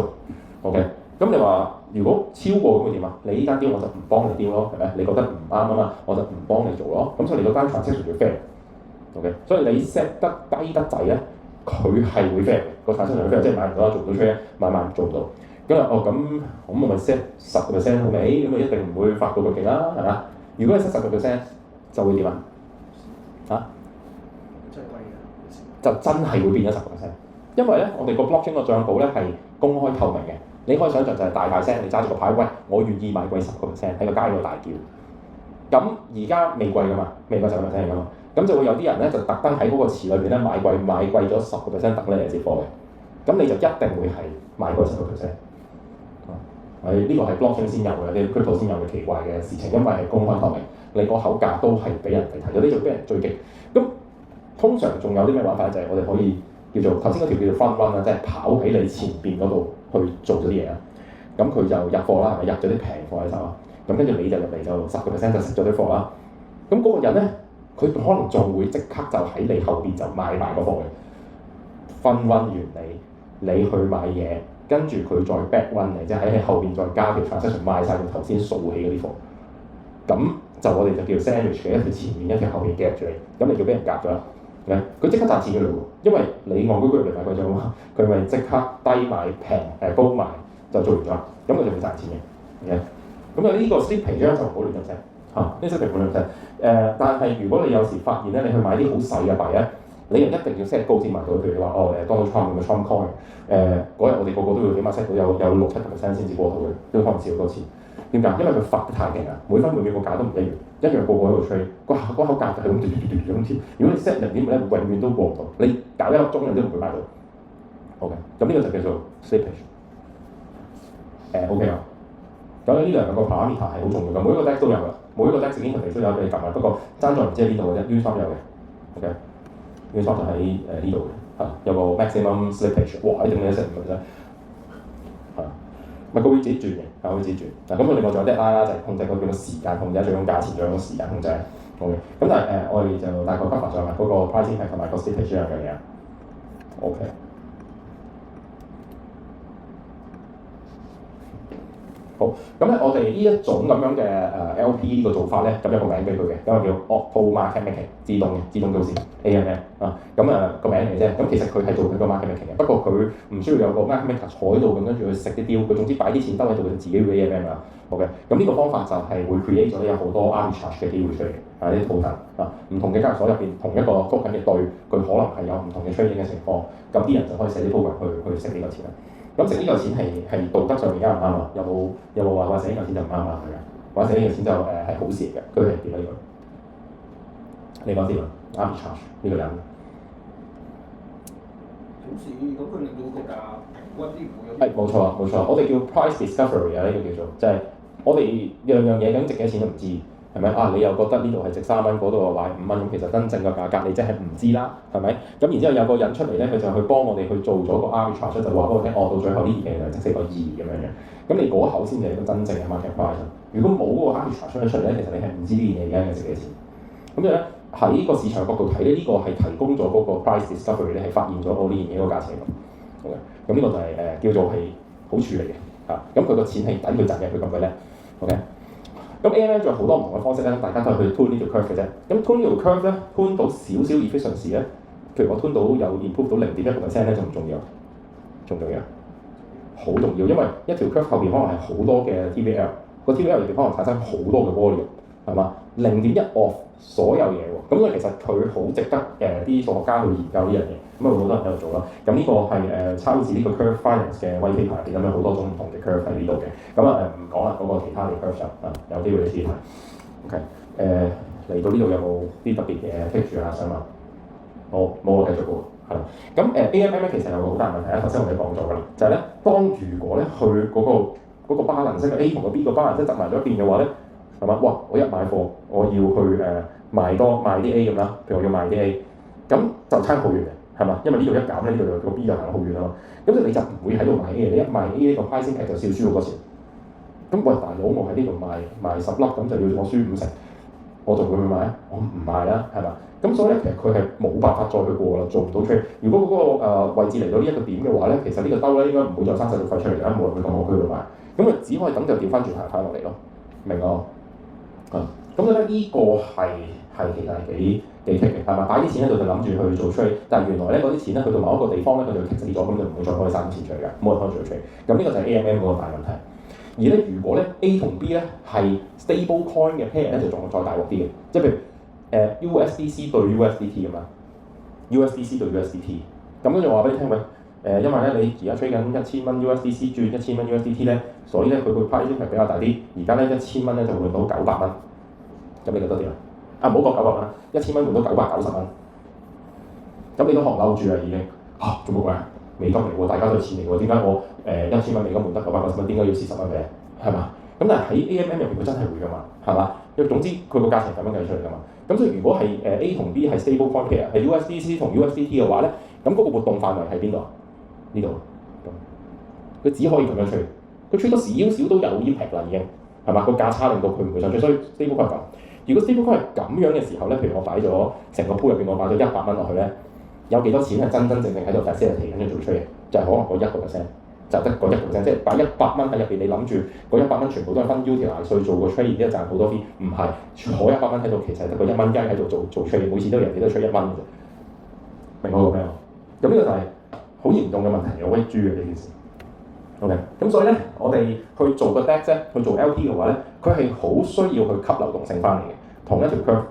，OK。咁你話如果超過咁會點啊？你呢單 deal 我就唔幫你 deal 咯，係咪？你覺得唔啱啊嘛，我就唔幫你做咯。咁所以你嗰單 transaction 要 fair。OK， 所以你 set 得低得滯咧，佢係會 fail 嘅，個產生量會 fail，即係買唔到做唔到 trade， 買唔做唔到。咁啊咁我咪 set 10% 好未？咁啊一定唔會發到咁勁啦，係嘛？如果你 set 10%，就會點啊？嚇？真係貴嘅，就真係會變咗10%，因為咧我哋個 blockchain 個帳簿咧係公開透明嘅，你可以想象就係大聲，你揸住個牌，喂，我願意買貴10%喺個街度大叫。咁而家未貴㗎嘛，未貴10%㗎嘛。咁就會有啲人咧就特登喺嗰個池裏邊咧買貴咗10%等你嚟接貨嘅，咁你就一定會係買貴10%。呢個係 blockchain 先有嘅，啲 crypto 先有嘅奇怪嘅事情，因為係公開透明，你個口價都係俾人哋睇到，呢就俾人追擊。咁通常仲有啲咩玩法咧？就係、我哋可以叫做頭先嗰條叫做 front run 啦，即係跑喺你前邊嗰度去做咗啲嘢啊。咁佢就入貨啦，係咪入咗啲平貨喺手啊？咁跟住你就入嚟就10%就食咗啲貨啦。咁嗰個人咧，佢可能仲會即刻就喺你後邊就買埋個貨嘅。front run 完你去買嘢，跟住佢再 back run 你，即係喺你後邊再加條 transaction 賣晒佢頭先數起嗰啲貨。咁就我哋就叫 sandwich 嘅，一條前面一條後面夾住你，咁你就俾人夾咗啦。佢即刻賺錢嘅嘞喎，因為你戇居居嚟買嗰張嘛，佢咪即刻低買平高賣就做完咗，咁佢就會賺錢嘅。咁啊呢個 slippage 咧就唔好亂咁寫嚇，呢 slippage 唔好亂寫。但係如果你有時發現咧，你去買啲好細嘅幣咧，你又一定要 set 高先買到。譬如你話Donald Trump 嘅 Trump coin， 嗰日我哋個個都要起碼 set 到有6-7% 先至過到嘅，都可能試好多次。點解？因為佢發得太勁啊！每分每秒個價都唔一樣，一樣個個喺度吹，嗰口價就係咁咁跳。如果你 set 0.5咧，永遠都過唔到。你搞1粒鐘你都唔會買到。OK，咁呢個就叫做 slippage。OK 啊。咁呢兩個 parameter 係好重要嘅，每一個 deck 都有嘅，每一個 deck 已經佢都有俾你撳嘅，不過爭在唔知喺邊度嘅啫。U3 有嘅 ，OK，U3 就喺呢度嘅，嚇有個 maximum slippage， 哇！一定要 set 5%啫，係。咪佢會自己轉嘅，會自己轉。嗱咁佢另外仲有 deadline 啦，就係控制嗰個時間控制，最終價錢最終時間控制。OK，咁但係我哋就大概 cover 上埋嗰個 pricing 同埋個 slippage 兩樣嘢。OK。好，咁咧我哋呢一種咁樣嘅LP 呢個做法咧，咁有個名俾佢嘅，咁就叫 Auto Market Making， 自動做市 AMM 啊，咁個名嚟啫。咁其實佢係做緊個 market making 嘅，不過佢唔需要有個 market maker 坐喺度咁跟住去食啲 deal，佢總之擺啲錢兜喺度，佢自己會 AMM 啦。OK，咁呢個方法就係會 create 咗有好多 arbitrage 嘅機會出嚟嘅，啲 token 啊，唔同嘅交易所入邊同一個 token 嘅對，佢可能係有唔同嘅 trading 嘅情況，咁啲人就可以寫啲 token 去食呢個錢啦。咁食呢嚿錢係道德上面啱唔啱啊？有冇話食呢嚿錢就唔啱啊？係啊，或者呢嚿錢就係好事嚟嘅，佢係點啊？呢個你講先啊 ，arbitrage 呢個人好似咁佢令到個價平均啲唔會有。係冇錯啊，冇錯，我哋叫 price discovery 啊，呢個叫做就係、我哋樣樣嘢咁值幾多錢都唔知。係咪啊？你又覺得呢度係值3蚊，嗰度又話5蚊，咁其實真正嘅價格你真係唔知啦，係咪？咁然之後有個人出嚟咧，佢就去幫我哋去做咗個 arbitrage，就話俾我聽，到最後呢件嘢就值4.2咁樣嘅。咁你嗰口先係一個真正嘅 market price。如果冇嗰個 arbitrage 出嚟咧，其實你係唔知呢件嘢而家係值幾錢。咁所以咧喺個市場角度睇咧，呢個係提供咗嗰個 price discovery 咧，係發現咗呢件嘢個價錢咁。OK，咁呢個就係叫做係好處嚟嘅嚇。咁佢個錢係抵佢賺嘅，佢咁嘅咧。OK。咁 AMM 仲有好多唔同嘅方式咧，大家都係去 tune 呢條 curve 嘅啫。咁 tune 呢條 curve 咧 ，tune 到少少 efficiency 咧，譬如我 tune 到有 improve 到0.1% 咧，重唔重要？重唔重要？好重要，因為一條 curve 後邊可能係好多嘅 TVL， 個 TVL 入邊可能產生好多嘅 volume， 係嘛？0.1 of 所有嘢喎，咁所以其實佢好值得啲數學家去研究呢樣嘢，咁啊好多人喺度做啦。咁呢個係抄自呢個 curve finance 嘅 white paper 入邊咁樣好多種唔同嘅 curve 喺呢度嘅。咁唔講啦，嗰個其他嘅 curve 有機會你試下。OK，嚟到呢度有冇啲特別嘅 take 住啊？想問？冇我繼續喎，係啦。咁AMM 其實有個好大問題啦，頭先我哋講咗㗎啦，就係咧，當如果咧去嗰個 balance 嘅 A 同個 B 個 balance 側埋咗一邊嘅話咧，係嘛？哇！我一買貨，我要去賣啲 A 咁啦，譬如我要賣啲 A， 咁就差好遠嘅，係嘛？因為呢度一減咧，呢度個 B 就行得好遠啊嘛。咁你就唔會喺度賣 A 嘅，你一賣 A 呢個 pricing 就少輸好多錢。咁喂大佬，我喺呢度賣10粒，咁就要我輸50，我仲會唔會買啊？我唔賣啦，係嘛？咁所以咧，其實佢係冇辦法再去過啦，做唔到 trade。如果嗰個位置嚟到呢一個點嘅話咧，其實呢個兜咧應該唔會再生手續費出嚟㗎，冇人會咁我區度買。咁啊，只可以等就調翻轉行翻落嚟咯，明啊？咁所以咧呢個係其實係幾棘嘅，係嘛？擺啲錢喺度就諗住去做 trade，但係原來咧嗰啲錢咧去到某一個地方咧，佢就棘死咗，咁就唔會再可以生錢出嚟㗎，冇人可以做 trade。咁呢個就係 AMM 嗰個大問題。而咧，如果咧 A 同 B 咧係 stable coin 嘅 pair 咧，就仲再大鑊啲嘅，即係譬如USDC 對 USDT 咁嘛 ，USDC 對 USDT， 咁跟住我話俾你聽喂，因為咧你而家吹緊1000蚊 USDC 轉1000蚊 USDT 咧，所以咧佢個 pricing 係比較大啲，而家咧1000蚊咧就換到900蚊，咁你覺得點啊？唔好講900蚊啦，1000蚊換到990蚊，咁你都學嬲住啦已經嚇，做乜鬼啊？美金嚟喎，大家都係錢嚟喎，點解我1000蚊美金換得990蚊？點解要蝕10蚊俾你？係嘛？咁但係喺 AMM 入邊佢真係會㗎嘛，係嘛？因為總之佢個價錢咁樣計出嚟㗎嘛。咁所以如果係A 同 B 係 stable coin pair 係 USDC 同 USDT 嘅話咧，咁嗰個活動範圍喺邊度啊？呢度咁，佢只可以咁樣吹，佢吹多少少都有 impact 啦已經，係嘛？個價差令到佢唔會上吹，所以 stable coin 係咁。如果 stable coin 係咁樣嘅時候咧，譬如我擺咗成個 pool 入邊，我擺咗100蚊落去咧，有幾多錢係真真正正喺度 facilitate 緊做吹嘅？就係可能嗰1%。就得嗰1%，即係擺100蚊喺入邊，你諗住嗰100蚊全部都係分 utilize 去做個 trade，然之後賺好多 fee， 唔係，坐100蚊喺度，其實得個1蚊雞喺度做 trade，每次都人哋都吹1蚊嘅啫，明我講咩啊？咁呢個就係好嚴重嘅問題，有威豬嘅呢件事。OK， 咁所以咧，我哋去做個 DEX 咧，去做 LP 嘅話咧，佢係好需要去吸流動性翻嚟嘅。同一條 curve，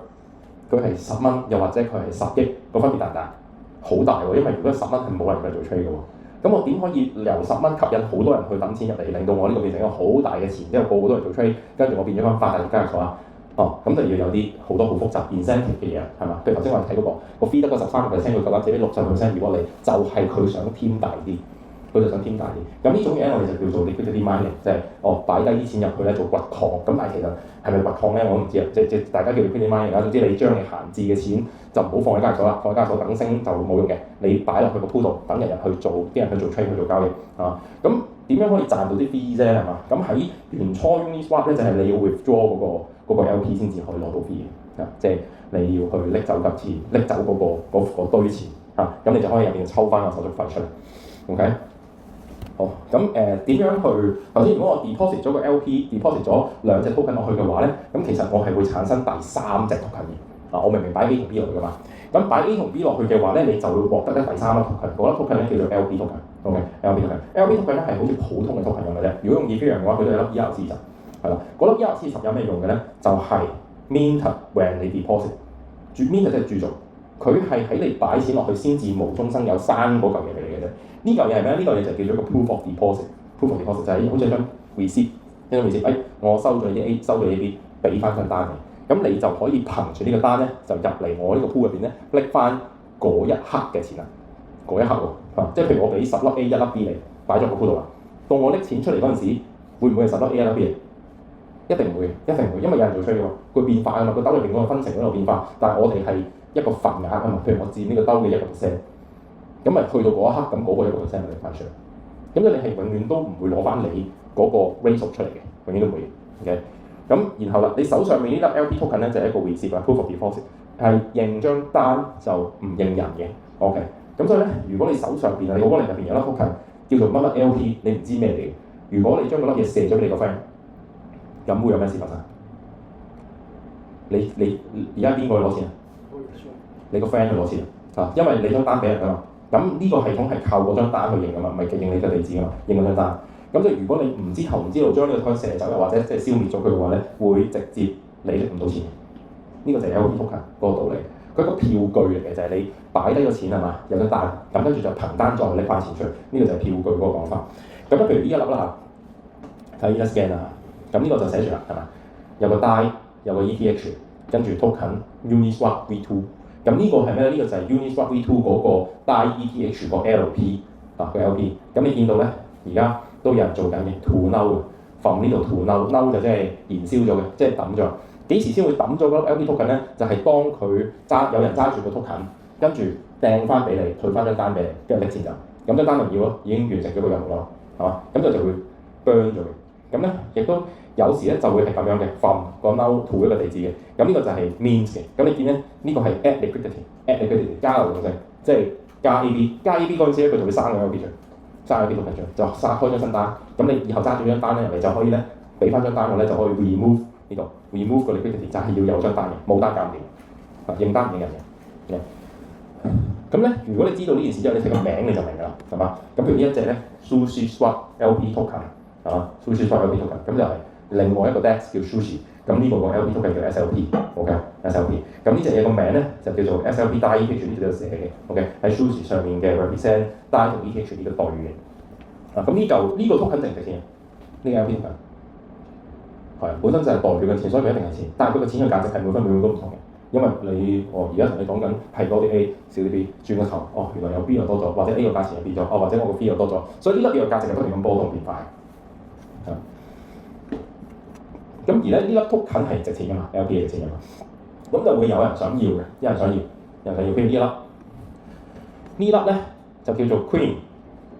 佢係10蚊，又或者佢係10億，個分別大唔大？好大喎，因為如果10蚊係冇人去做 trade 嘅喎。咁我點可以由10蚊吸引好多人去抌錢入嚟，令到我呢個變成一個好大嘅錢，之後個個都嚟做 trade，跟住我變咗間發達嘅交易所啊？哦，咁就要有啲好多好複雜 incentive 嘅嘢，係嘛？譬如頭先我哋睇嗰個 fee 得個13%，佢夠膽借啲60%，如果你就係佢想添大啲，佢就想添大啲。咁呢種嘢我哋就叫做 liquidity mining，即係擺低啲錢入去咧做掘礦。咁但係其實係咪掘礦咧，我都唔知啊。即大家叫 liquidity mining 啦。總之你將你閒置嘅錢就唔好放喺交易所啦，放喺交易所等升就冇用嘅。你擺落去個 pool 度，等人入去做，啲人去做 trade 去做交易啊。咁點樣可以賺到啲 fee 啫？係嘛？咁喺原初 Uniswap 咧就係你要 withdraw 嗰個 LP 先至可以攞到 fee 嘅，即係你要去拎走嚿錢，拎走嗰堆錢啊，咁你就可以入邊抽翻個手續費出嚟。OK， 好，咁點樣去？頭先如果我 deposit 咗個 LP，deposit 咗2隻 token 落去嘅話咧，咁其實我係會產生第3隻 token 嘅。我明明擺 A 同 B 落去㗎嘛，咁擺 A 同 B 落去嘅話咧，你就會獲得咧第3粒 token，嗰粒 token 咧叫做 LP token。OK，LP token，LP token 咧係好似普通嘅 token 咁嘅啫。如果用 Ethereum 嘅話，佢都有粒 ERC10，係啦。嗰粒 ERC10有咩用嘅咧？就係 mint when 你 deposit，mint 即係鑄造，佢係喺你擺錢落去先至無中生有生嗰嚿嘢俾你嘅啫。呢嚿嘢係咩？呢嚿嘢就叫做一個 proof of deposit。proof of deposit 就係好似一張 receipt，一張 receipt，我收咗啲 A， 收咗啲 B， 俾翻張單你，咁你就可以憑住呢個單咧，就入嚟我呢個 pool 入邊咧，拎翻嗰一刻嘅錢啦。嗰一刻喎，即係譬如我俾10粒 A 1粒 B 你，擺咗個 pool 度啦。到我拎錢出嚟嗰陣時，會唔會係10粒 A 1粒 B？一定唔會，一定唔會，因為有人做出嘅喎，佢變化啊嘛，個兜裏邊嗰個分成嗰度變化，但係我哋係一個份額啊嘛，譬如我佔呢個兜嘅1%，咁咪去到嗰一刻，咁嗰個1%咪拎翻出嚟，咁你係永遠都唔會攞翻你嗰個 ratio 出嚟嘅，永遠都唔會 ，OK？ 咁然後啦，你手上面呢粒 LP token 咧就係一個 receipt 啊 ，proof of deposit， 係認張單就唔認人嘅 ，OK？ 咁所以咧，如果你手上邊啊，你個 wallet 入邊有粒 token 叫做乜乜 LP， 你唔知咩嚟嘅，如果你將嗰粒嘢射咗俾你個 friend， 咁會有咩事發生？你而家邊個去攞錢啊？你個 friend 去攞錢啊，因為你張單俾人㗎嘛。咁呢個系統係靠嗰張單去認㗎嘛，唔係認你嘅地址㗎嘛，認嗰張單。咁即係如果你唔知頭唔知路將呢個 token 射走，又或者即係消滅咗佢嘅話咧，會直接你拎唔到錢。呢個就係 LP token 嗰個道理。佢個票據嚟嘅，就係你擺低咗錢係嘛，有張單，咁跟住就憑單再拎翻錢出嚟。呢個就係票據嗰個講法。咁咧，譬如呢一粒啦嚇，睇 ETH 啊，咁呢個就寫住啦係嘛，有個 DAI， 有個 ETH， 跟住 token Uniswap V2。咁呢個係咩咧？呢個就係 Uniswap V2 嗰個 DAI ETH 個 LP 個 LP。咁你見到咧，而家都有人做緊嘅 to node 嘅 ，from 呢度 to node 就即係燃燒咗嘅，即係抌咗。幾時先會抌咗嗰粒 LP token 咧？就係當佢有人揸住個 token， 跟住掟翻俾你，退翻張單俾你，跟住拎錢走。咁張單就要咯，已經完成咗個任務啦，係嘛？咁就會 burn 咗嘅。咁咧，亦都有時咧就會係咁樣嘅 ，from 個 node to 一個地址嘅。咁呢個就係 mint 嘅。咁你見咧，呢個係 add liquidity 加流動性，即係加 AB 嗰陣時咧，佢就會生個 LP 出，生 LP token 出，就開張新單。咁你以後揸住張單咧入嚟就可以咧，俾翻張單我咧就可以 remove 呢個 remove 個 liquidity， 就係要有張單嘅，冇單搞唔掂，認單唔認人嘅。咁咧，如果你知道呢件事之後，你睇個名你就明㗎啦，係嘛？咁譬如呢一隻咧 SushiSwap LP token 係嘛 ，SushiSwap LP token， 咁就係另外一個 DEX 叫 Sushi， 咁呢個 LP token 叫 SLP，OK，SLP， 咁呢隻嘢個名咧就叫做 SLP DAI ETH 呢度有寫嘅 ，OK， 喺 Sushi 上面嘅 represent DAI 同 ETH 呢個對應。咁呢個 token 值唔值錢？呢個 LP token 係本身就係代表嘅錢，所以佢一定係錢，但係佢嘅錢嘅價值係每分每秒都唔同嘅。因為你而家同你講緊係多啲 A 少啲 B， 轉個頭原來有 B 又多咗，或者 A 個價錢又變咗，或者我個 fee 又多咗，所以呢粒嘢嘅價值係不斷咁波動變化嘅。咁而咧呢粒 token 係值錢㗎嘛 ，LP 係值錢㗎嘛，咁就會有人想要嘅，有人想要 Cream 呢粒。呢粒咧就叫做 Cream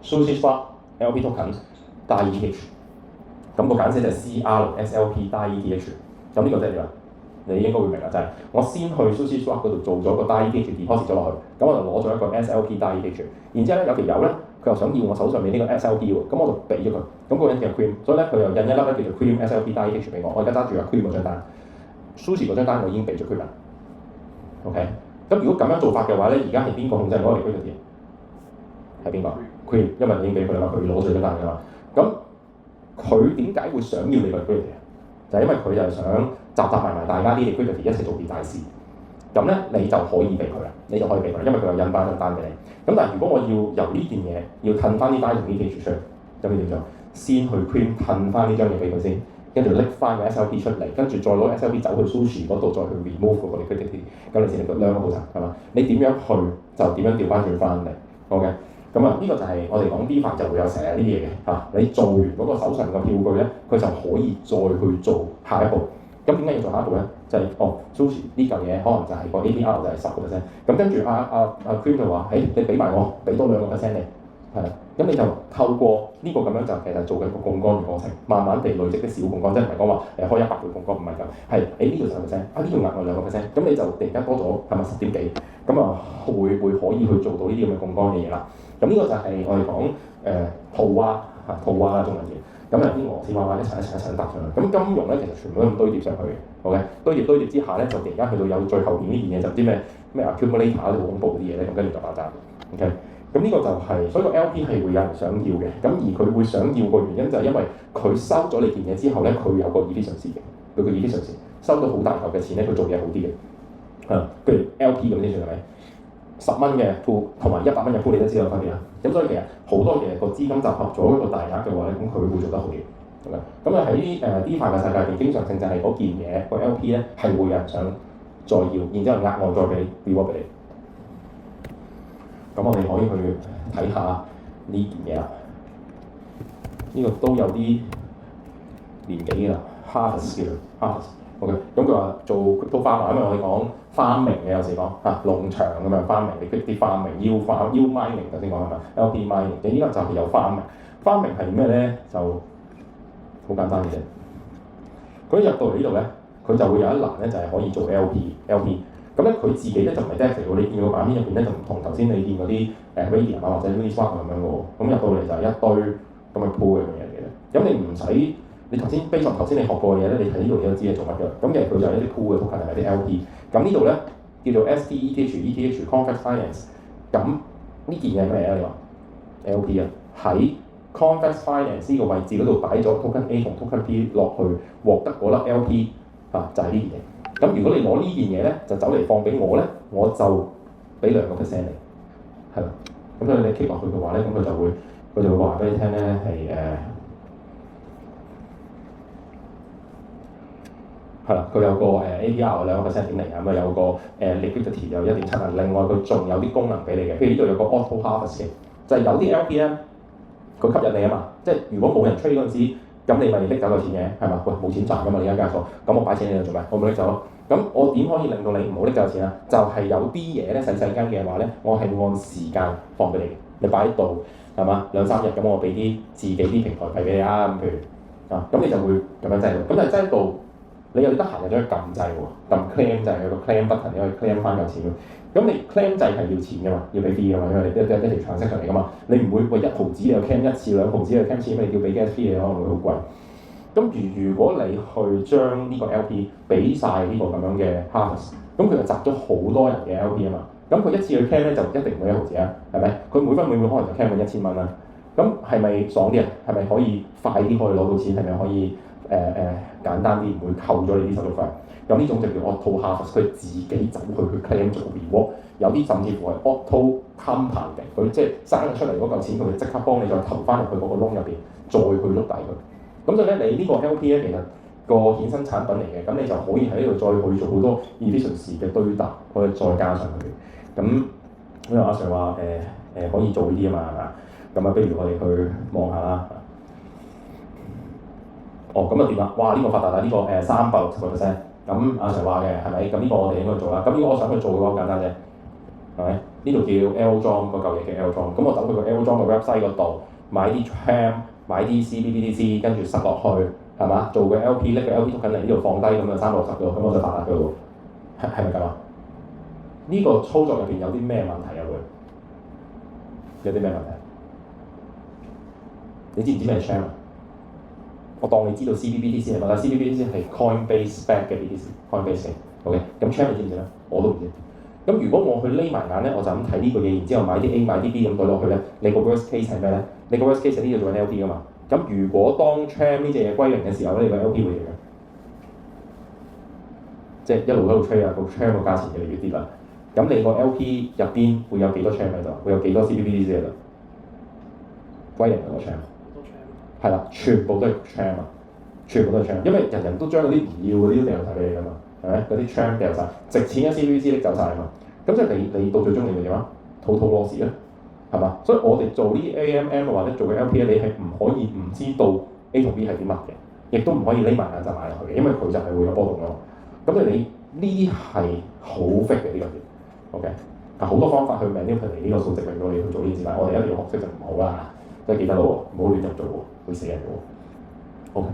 SushiSwap LP token DAI ETH， 咁個簡寫就係 CRSLP DAI ETH。咁呢個即係點啊？你應該會明啦，就係、我先去 SushiSwap 嗰度做咗個 DAI ETH deposit 咗落去，咁我就攞咗一個 SLP DAI ETH， 然之後咧有條友咧佢又想要我手上面呢個 SLP 喎，咁我就俾咗佢，咁嗰個人叫 Cream， 所以咧佢又印一粒咧叫做 Cream SLP DAI ETH 俾我，我而家揸住個 Cream 嗰張單 ，Sushi 嗰張單我已經俾咗 Cream 啦 ，OK。咁如果咁樣做法嘅話咧，而家係邊個控制嗰個 liquidity？ 係邊個 ？Cream， 因為你已經俾佢啦嘛，佢攞咗張單㗎嘛。咁佢點解會想要你個 liquidity 啊？就係因為佢就係想集埋大家啲 liquidity 一齊做件大事。咁咧你就可以俾佢啦，你就可以俾佢，因為佢有印翻張單俾你。咁但係如果我要由呢件嘢要褪翻啲 DAI 同 ETH 出去，咁你點做？先去 Cream 褪翻呢張嘢俾佢先。跟住拎翻個 SLP 出嚟，跟住再攞 SLP 走去 Sushi 嗰度，再去 remove 嗰個 liquidity， 咁你先兩個步驟係嘛？你點樣去就點樣調翻轉翻嚟 ，OK？ 咁啊，呢個就係我哋講 DeFi 就會有成日啲嘢嘅嚇。你做完嗰個手上嘅票據咧，佢就可以再去做下一步。咁點解要做下一步咧？就係、Sushi 呢嚿嘢可能就係個 APR 就係10%。咁跟住阿 Cream 就話：，你俾埋我，俾多2%你。係啦，咁你就透過呢個咁樣就其實做緊個槓桿嘅過程，慢慢地累積啲小槓桿，即係唔係講話開100倍槓桿，唔係咁，係呢度10%，呢度額外2%，咁你就突然間多咗係咪10點幾？咁啊會可以去做到呢啲咁嘅槓桿嘅嘢啦。咁呢個就係我哋講套娃嚇套娃啦中文字，咁有啲俄斯娃娃一層搭上去。咁金融咧其實全部都咁堆疊上去嘅 ，OK？堆疊之下咧就突然間去到有最後邊呢件嘢就唔知咩 accumulator 好恐怖啲嘢咧，咁跟住就爆炸 ，OK？咁呢個就係、所以個 LP 係會有人想要嘅，咁而佢會想要個原因就係因為佢收咗你件嘢之後咧，佢有個 efficiency 嘅，佢個 efficiency收到好大嚿嘅錢咧，佢做嘢好啲嘅，譬如 LP 咁先算係咪？10蚊嘅 pool 同埋100蚊嘅 pool 你都知道分別啦。咁所以其實好多嘢個資金集合咗一個大額嘅話咧，咁佢會做得好啲，咁啊喺DeFi嘅世界入邊，經常性就係嗰件嘢個 LP 咧係會有人想再要，然之後額外再俾 reward 俾你。咁我哋可以去睇下呢件嘢啦，呢、個都有啲年紀㗎啦 ，Harvest 叫 Harvest，OK， 咁佢話做 crypto farmer，因為我哋講 farming 嘅有時講嚇農場咁樣 farming，你啲 farming yield mining 頭先講係咪 LP mining？ 你呢個就係有 farming 係咩咧？就好簡單嘅啫，佢入到嚟呢度咧，佢就會有一欄咧就係可以做 LP。咁咧佢自己咧就唔係 DeFi 喎，你見到個版面入邊咧就唔同頭先你見嗰啲Raydium 啊或者 Uniswap 咁樣嘅喎，咁入到嚟就係一堆咁嘅 pool 嘅嘢嚟嘅。咁你唔使你頭先 base on 頭先你學過嘅嘢咧，你睇呢度你都知係做乜嘅。咁其實佢就係一啲 pool 嘅 token 係咪啲 LP？ 咁呢度咧叫做 STETH Conflex Finance。咁呢件嘢係咩啊？你話 LP 啊，喺 Conflex Finance 呢個位置嗰度擺咗 token A 同 token B 落去，獲得嗰粒 LP 就係呢件嘢。咁如果你攞呢件嘢咧，就走嚟放俾我咧，我就俾2%你，係啦。咁所以你 click 落去嘅話咧，咁佢就會話俾你聽咧係啦，佢有個APR 2%點嚟啊，咁啊有個liquidity 有1.7啊，另外佢仲有啲功能俾你嘅，譬如呢度有個 auto harvest 嘅，就係有啲 LP 咧，佢吸引你啊嘛，即係如果冇人 trade 嗰陣時，咁你咪拎走個錢嘅，係嘛？喂，冇錢賺㗎嘛，你間交易所，咁我擺錢喺度做咩？我咪拎走咯。咁我點可以令到你唔好拎走錢啊？就係、有啲嘢咧細間嘅話咧，我係按時間放俾你，你擺喺度係嘛2-3日，咁我俾啲自己啲平台費俾你啊，咁譬如咁你就會咁樣擠到，咁但係擠到你有得閒就將佢撳掣喎，撳 claim 掣，有個 claim button 你可以 claim 翻嚿錢喎。咁你 claim 掣係要錢㗎嘛，要俾 fee 㗎嘛，因為你一條 transaction 嚟㗎嘛，你唔會為1毫子你又 claim 1次，2毫子你 claim 錢，你要俾 gas fee 你可能會好貴。咁如果你去將呢個 LP 俾晒呢個咁樣嘅 harvest，咁佢就集咗好多人嘅 LP 啊嘛，咁佢一次去 claim 咧就一定唔會1毫子啊，係咪？佢每分每秒可能就 claim 緊1000蚊啦，咁係咪爽啲啊？係咪可以快啲可以攞到錢？係咪可以簡單啲唔會扣咗你啲手續費？咁呢種就叫 auto harvest，佢自己走去 claim 做 reward， 有啲甚至乎係 auto compound 嘅，佢即係生咗出嚟嗰嚿錢，佢會即刻幫你再投翻入去嗰個窿入邊，再去碌大佢。咁所以咧，你呢個 LP 咧其實個衍生產品嚟嘅，咁你就可以喺呢度再去做好多 efficiency 嘅堆搭，可以再加上去。咁因為阿 Sir 話可以做呢啲啊嘛，係嘛？咁啊，不如我哋去望下啦。哦，咁啊點啊？哇！呢、個發達啦，呢、個360%。咁阿 Sir 話嘅係咪？咁呢個我哋應該做啦。咁如果我想去做嘅話，好簡單啫，係咪？呢度叫 L-Drom 嗰嚿嘢叫 L-Drom。咁我走去個 L-Drom 嘅 website 嗰度買啲 tram，買啲 CBBTC，跟住塞落去，係嘛？做個 LP，拎個 LP token 嚟呢度放低，咁就360嘅喎，咁我就發達嘅喎。係咪咁啊？呢、個操作入邊有啲咩問題啊？會有啲咩問題？你知唔知咩係 tram 啊？我當你知道 CBBTC 係乜啦 ，CBBTC 係 Coinbase back 嘅 BTC，Coinbase 嘅 ，OK，咁 tram 你知唔知咧？我都唔知。咁如果我去匿埋眼咧，我就咁睇呢個嘢，然之後買啲 A 買啲 B 咁對落去咧，你個 worst case 係咩咧？你個 worst case 係呢度做緊 LP 噶嘛？咁如果當 tram 呢隻嘢歸零嘅時候咧，你個 LP 會點樣？即係一路喺度吹啊，個 tram 個價錢越嚟越跌啦。咁你個 LP 入邊會有幾多 tram 喺度？會有幾多 CBBTC 喺度？歸零個 tram。係啦，全部都係 tram 啊，全部都係 tram，因為人人都將嗰啲唔要嗰啲都掉晒俾你㗎嘛，係咪？嗰啲 tram 掉晒，值錢嘅 CBBTC 拎走晒啊嘛，咁即係你到最終你會點啊？total loss 咧，係嘛？所以我哋做呢啲 AMM 或者做嘅 LP 咧，你係唔可以唔知道 A 同 B 係啲乜嘅，亦都唔可以匿埋眼就買落去嘅，因為佢就係會有波動咯。咁你呢啲係好 fake 嘅呢個嘢 ，OK？但好多方法去 manipulate 呢個數值令到你去做呢件事，但係我哋一定要學識就唔好啦，即係記得咯喎，唔好亂咁做喎。會死人嘅喎。OK。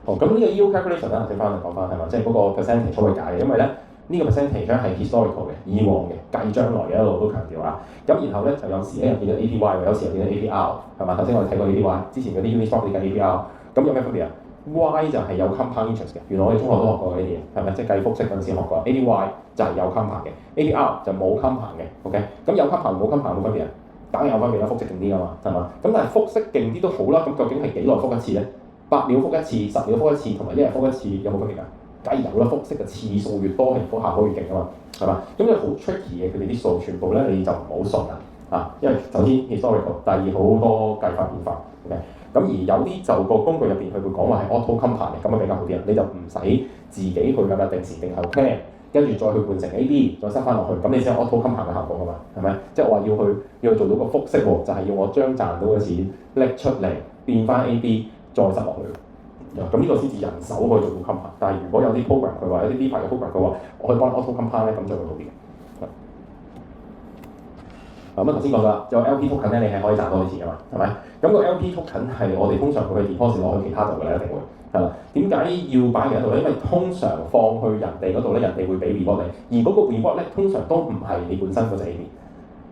好，咁呢個 yield calculation 咧，先翻嚟講翻係嘛，即係嗰個 percentage 可以解嘅，因為咧呢個 percentage 咧係 historical 嘅，以往嘅，計將來嘅一路都強調啊。咁然後咧就有時咧又變咗 APY，有時又變咗 APR，係嘛？頭先我哋睇過 APY，之前嗰啲 Uniswap 你計 APR，咁有咩分別啊 ？Y 就係有 compound interest 嘅，原來我哋中學都學過呢啲嘢，係咪？即係計複息嗰陣時學過。APY 就係有 compound 嘅 ，APR 就冇 compound 嘅 ，OK？咁有 compound 冇 compound 冇分別啊？梗係有分別啦，複息勁啲㗎嘛，係嘛？咁但係複息勁啲都好啦，咁究竟係幾耐複一次咧？8秒複一次、10秒複一次，同埋一日複一次有冇分別㗎？梗係有啦，複息嘅次數越多，係個效果越勁㗎嘛，係嘛？咁你好 tricky 嘅，佢哋啲數全部咧你就唔好信啦，啊，因為首先 historical， 第二好多計法變化 ，OK？咁而有啲就個工具入邊佢會講話係 auto compound 嘅，咁啊比較好啲啊，你就唔使自己去咁樣定時定候 plan， 跟住再去換成 AB， 再塞翻落去，咁你先有 auto compound 嘅效果㗎嘛，係咪？即係我話要去做到個複息喎，就係要我將賺到嘅錢拎出嚟變翻 AB， 再塞落去。咁呢個先至人手可以做到 compound， 但係如果有啲 program 佢話有啲呢排嘅 program 佢話我可以幫 auto compound 咧，咁就會好啲嘅。咁頭先講啦，有 LP token 咧，你係可以賺多啲錢㗎嘛，係咪？咁個 LP token 係我哋通常會 deposit 落去其他度嘅咧，一定會係啦。點解要擺喺其他度咧？因為通常放去人哋嗰度咧，人哋會俾 reward 你，而嗰個 reward 咧通常都唔係你本身嗰隻 A 面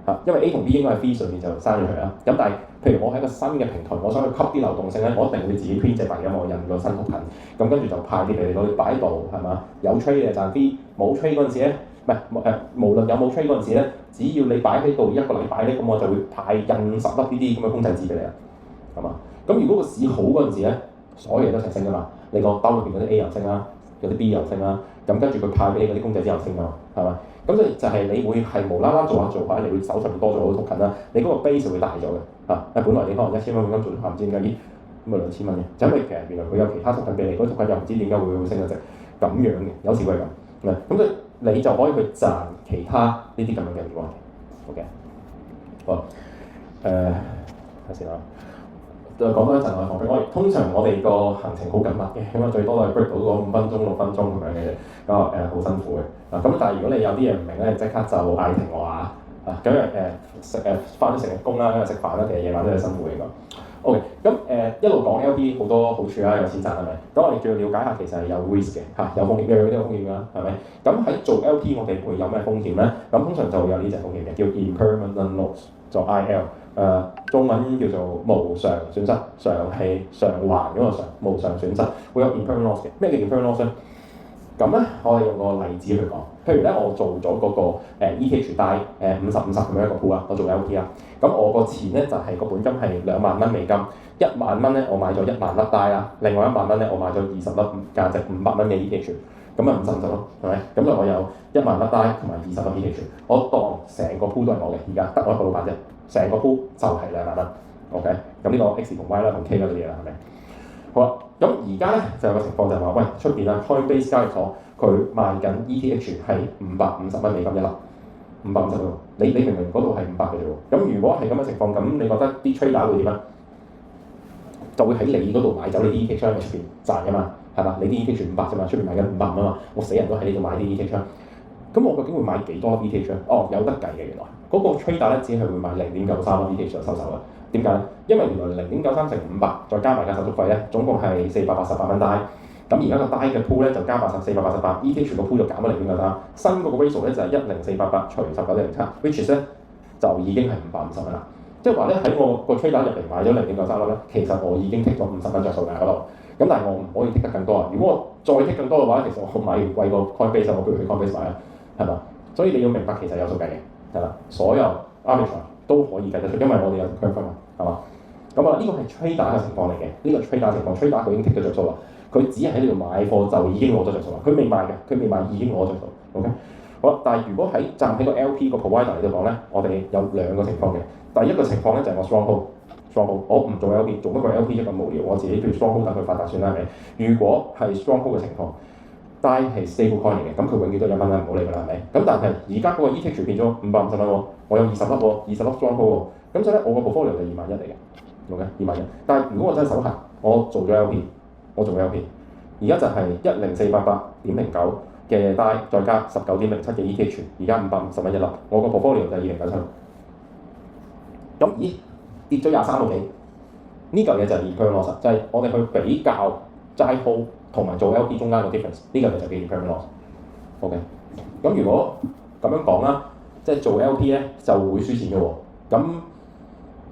嚇，因為 A 同 B 應該係 fee 上面就刪咗佢啦。咁但係譬如我喺一個新嘅平台，我想去吸啲流動性咧，我一定會自己 print 隻幣嘅，我印個新 token，咁跟住就派啲俾你攞去擺喺度，係嘛？有 trade 嘅賺 fee，冇 trade 嗰陣時咧。無論有冇 trade 嗰陣時咧，只要你擺喺度一個禮拜咧，咁我就會派印10粒呢啲咁嘅公仔紙俾你啊，係嘛？咁如果個市好嗰陣時咧，所有嘢都一齊升㗎嘛，你個兜裏邊嗰啲 A 又升啦，有啲 B 又升啦，咁跟住佢派俾你嗰啲公仔紙又升㗎嘛，係嘛？咁所以就係你會係無啦啦做下，你會手上面多咗好多 token 啦，你嗰個 base 會大咗嘅嚇。本來你可能1000蚊本金做咗唔知點解，咦咁啊2000蚊嘅，就因為其實原來佢有其他 token 俾你，嗰啲 token 又唔知點解會升咗值咁樣嘅，有時會係咁。咁所以你就可以去賺其他呢啲咁樣嘅 reward。OK， 好，睇先啦。講多一陣我放俾我。通常我哋個行程好緊密嘅，咁啊最多都係 break 到嗰5分鐘、6分鐘咁樣嘅啫。咁好辛苦嘅。咁但係如果你有啲嘢唔明咧，即刻就嗌停我啊！咁翻咗成日工啦，咁食飯啦，其實夜晚都係辛苦嘅咁。OK， 咁一路講 LP 好多好處啦，有錢賺係咪？咁我哋仲要了解下其實係有 risk 嘅嚇，有風險嘅，有啲風險㗎，係咪？咁喺做 LP 我哋會有咩風險咧？咁通常就會有呢隻風險嘅，叫 impermanent loss， 做 IL， 中文叫做無常損失，常係償還嗰個常，無常損失會有 impermanent loss 嘅。咩叫 impermanent loss 咧？咁咧，我哋用個例子去講。譬如咧，我做咗嗰個ETH 帶50-50咁樣一個 pool 啊，我做 LP 啊。咁我個錢咧就係個本金係2萬蚊美金，1萬蚊咧我買咗1萬粒帶啦，另外1萬蚊咧我買咗20粒價值500蚊嘅 ETH， 咁咪50-50咯，係咪？咁就我有1萬粒帶同埋20粒 ETH， 我當成個 pool 都係我嘅，而家得我一個老闆啫，成個 pool 就係2萬蚊 ，OK？ 咁呢個 X 同 Y 啦同 K 嗰啲嘢啦，係咪？好啦，咁而家咧就有個情況就係話，喂，出邊啦 Coinbase 交易所佢賣緊 ETH 係550蚊美金一粒， 550喎，你明明嗰度係500嘅啫喎，咁如果係咁嘅情況，咁你覺得啲 trader 會點啊？就會喺你嗰度買走你啲 ETH 喺出邊賺㗎嘛，係嘛？你啲 ETH 500啫嘛，出邊買緊500啊嘛，我死人都喺呢度買啲 ETH。咁我究竟會買幾多 ETH？哦，有得計嘅原來，嗰、個 trader 咧只係會買0.93 ETH 就收手啦。點解咧？因為原來0.93乘500再加埋價手續費咧，總共係488蚊單。咁而家個單嘅 pool 咧就加488 ，ETH 個 pool 就減咗0.93，新嗰個 ratio 咧就係10488除19.07，which is 咧就已經係550蚊啦。即係話咧喺我個 trader 入嚟買咗0.93咧，其實我已經剔咗50蚊着數喺嗰度。咁但係我唔可以剔得更多啊！如果我再剔更多嘅話，其實我買完貴過 Coinbase，我不如去 Coinbase 買啦，係嘛？所以你要明白其實有數計嘅，係啦，所有 arbitrage 都可以計得出，因為我哋有 curve 嘛，係嘛？咁啊，呢個係 trader 嘅情況嚟嘅，呢個 trader 情況 trader 佢已經剔咗着數啦，佢只係喺呢度買貨就已經攞咗着數啦，佢未賣嘅，佢未賣已經攞咗着數 ，OK？ 好啦，但係如果喺站喺個 LP 個 provider 嚟度講咧，我哋有兩個情況嘅，第一個情況咧就係我 stronghold。我唔做 LP， 做乜鬼 LP 啫咁無聊？我自己譬如 stronghold 等佢發達算啦，係咪？如果係 stronghold 嘅情況，但係 stable coin 嚟嘅，咁佢永遠都有1蚊啦，唔好理㗎啦，係咪？咁但係而家嗰個 ETH 變咗550蚊喎，我有20粒喎，20粒 stronghold 喎，咁所以咧我個 portfolio 就2萬1嚟嘅，OK 2萬1。但係如果我真係手痕，我做咗 LP， 而家就係10488.09嘅 DAI， 再加19.07嘅 ETH， 而家550蚊一粒，我個 portfolio 就係2097。咁咦？跌咗23個幾，呢嚿嘢就係 impairment loss， 就係我哋去比較齋 hold 同埋做 LP 中間個 difference， 呢嚿嘢就叫 impairment loss。OK， 咁如果咁樣講啦，即係做 LP 咧就會輸錢嘅喎，咁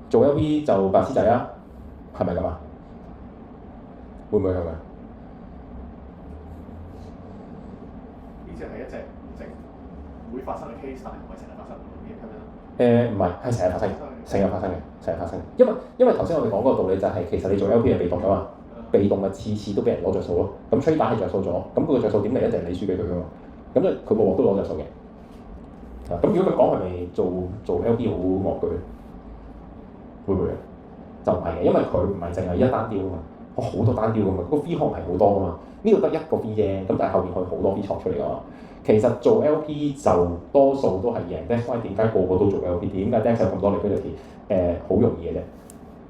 做 LP 就白痴仔啊，係咪咁啊？會唔會係咪？呢只係一隻會發生嘅 case，但係唔係成日發生嘅嘢，係咪啊？唔係，係成日發生嘅，成日發生嘅。因為頭先我哋講嗰個道理就係、其實你做 LP 係被動㗎嘛，被動咪次次都俾人攞着數咯。咁 trader 係着數咗，咁佢個着數點嚟？一定係你輸俾佢㗎嘛。咁所以佢個鑊都攞着數嘅。咁如果佢講係咪做 LP 好惡舉？會唔會啊？就唔係嘅，因為佢唔係淨係一單雕㗎嘛，我好多單雕㗎嘛，個 fee 項係好多㗎嘛。呢度得一個 fee 啫，咁但係後面佢好多 fee 錯出嚟㗎嘛。其實做 LP 就多數都係贏 ，that's why 點解個個都做 LP？ 點解 DEX 有咁多 liquidity？好容易嘅啫，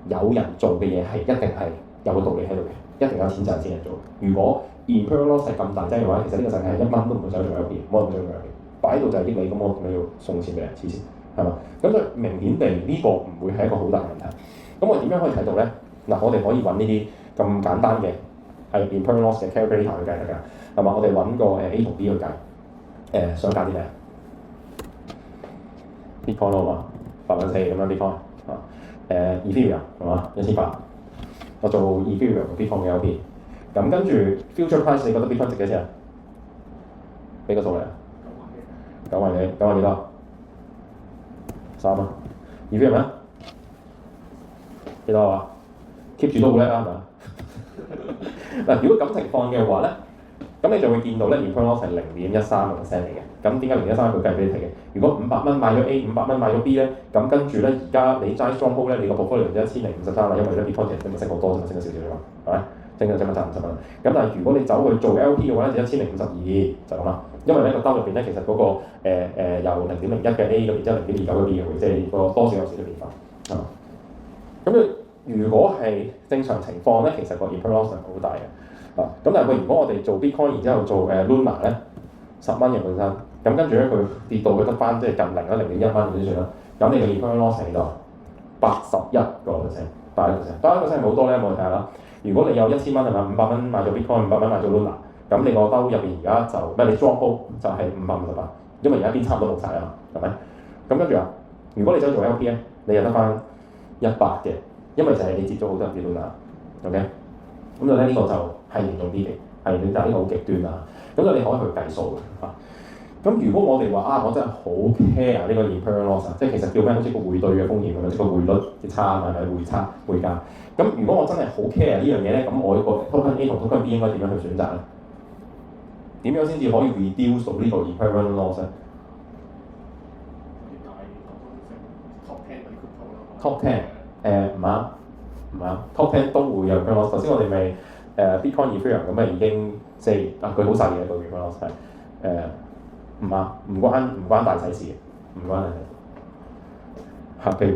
有人做嘅嘢係一定係有個道理喺度嘅，一定有錢賺先人做。如果 impairment loss 係咁大劑嘅話，其實呢個世界係1蚊都唔會想做 LP， 冇人會想做 LP， 擺喺度就係益你，咁我點解要送錢俾人黐線？係嘛？咁所以明顯地呢個唔會係一個好大問題。咁我點樣可以睇到咧？嗱，我哋可以揾呢啲咁簡單嘅係 impairment loss 嘅 calculator 去計得㗎，係嘛？我哋揾個A 同 B 去計。想揀啲咩 ？Bitcoin 咯嘛，8.4咁樣 Bitcoin 啊。Ethereum 係嘛，1800。我做 Ethereum 同 Bitcoin 嘅 LP。咁跟住 future price， 你覺得 Bitcoin 值幾錢啊？俾個數嚟啊！9萬幾多？3啊。Ethereum 咧？幾多啊？keep 住都好叻啦，係咪？嗱，如果咁情況嘅話咧？咁你就會見到咧 impairment loss 係0.13% 嚟嘅。咁點解0.13%佢計俾你睇嘅？如果500蚊買咗 A，500蚊買咗 B 咧，咁跟住咧而家你齋 stronghold 咧，你個 portfolio 就1053啦，因為咧 Bitcoin 其實升好多啫嘛，升咗少少啫嘛，係咪？升咗差唔多50蚊。咁但係如果你走去做 LP 嘅話咧，就1052就咁啦。因為呢個兜入邊咧，其實嗰、個由0.01嘅 A 咁，然之後0.29嘅 B 嘅，即係個多少有少少變化，係嘛？咁如果係正常情況咧，其實個 impairment loss 係好大嘅。咁但係如果我哋做 Bitcoin， 然之後做Luna 咧，10蚊嘅本身，咁跟住咧佢跌到佢得翻即係近0啦，0.1蚊咁算啦。咁你嘅 impairment loss 喺度81%，81%係好多咧，我哋睇下啦。如果你有1000蚊係咪500蚊買咗 Bitcoin，500蚊買咗 Luna， 咁你個兜入邊而家就咩？你 stronghold 就係558，因為而家邊差唔多冇晒啊嘛，係咪？咁跟住啊，如果你想做 LP 咧，你又得翻100嘅，因為就係你接咗好多人啲 Luna，OK？咁就咧呢個就係嚴重啲嘅，係你但係呢個好極端啊！咁就你可以去計數嘅嚇。咁如果我哋話我真係好 care 呢個 impairment loss， 即係其實叫咩？好似個匯兌嘅風險咁樣，即係個匯率嘅差啊，係咪匯價？咁如果我真係好 care 呢樣嘢咧，咁我個 token A 同 token B 應該點樣去選擇咧？點樣先至可以 reduce 到呢個 impairment loss 咧？Top 10唔啱，Top 10都會有 impairment loss。頭先我哋咪Bitcoin Ethereum 咁啊，已經即係佢好細嘅個 impairment loss 係唔關大細事嘅，唔關係。嚇，譬如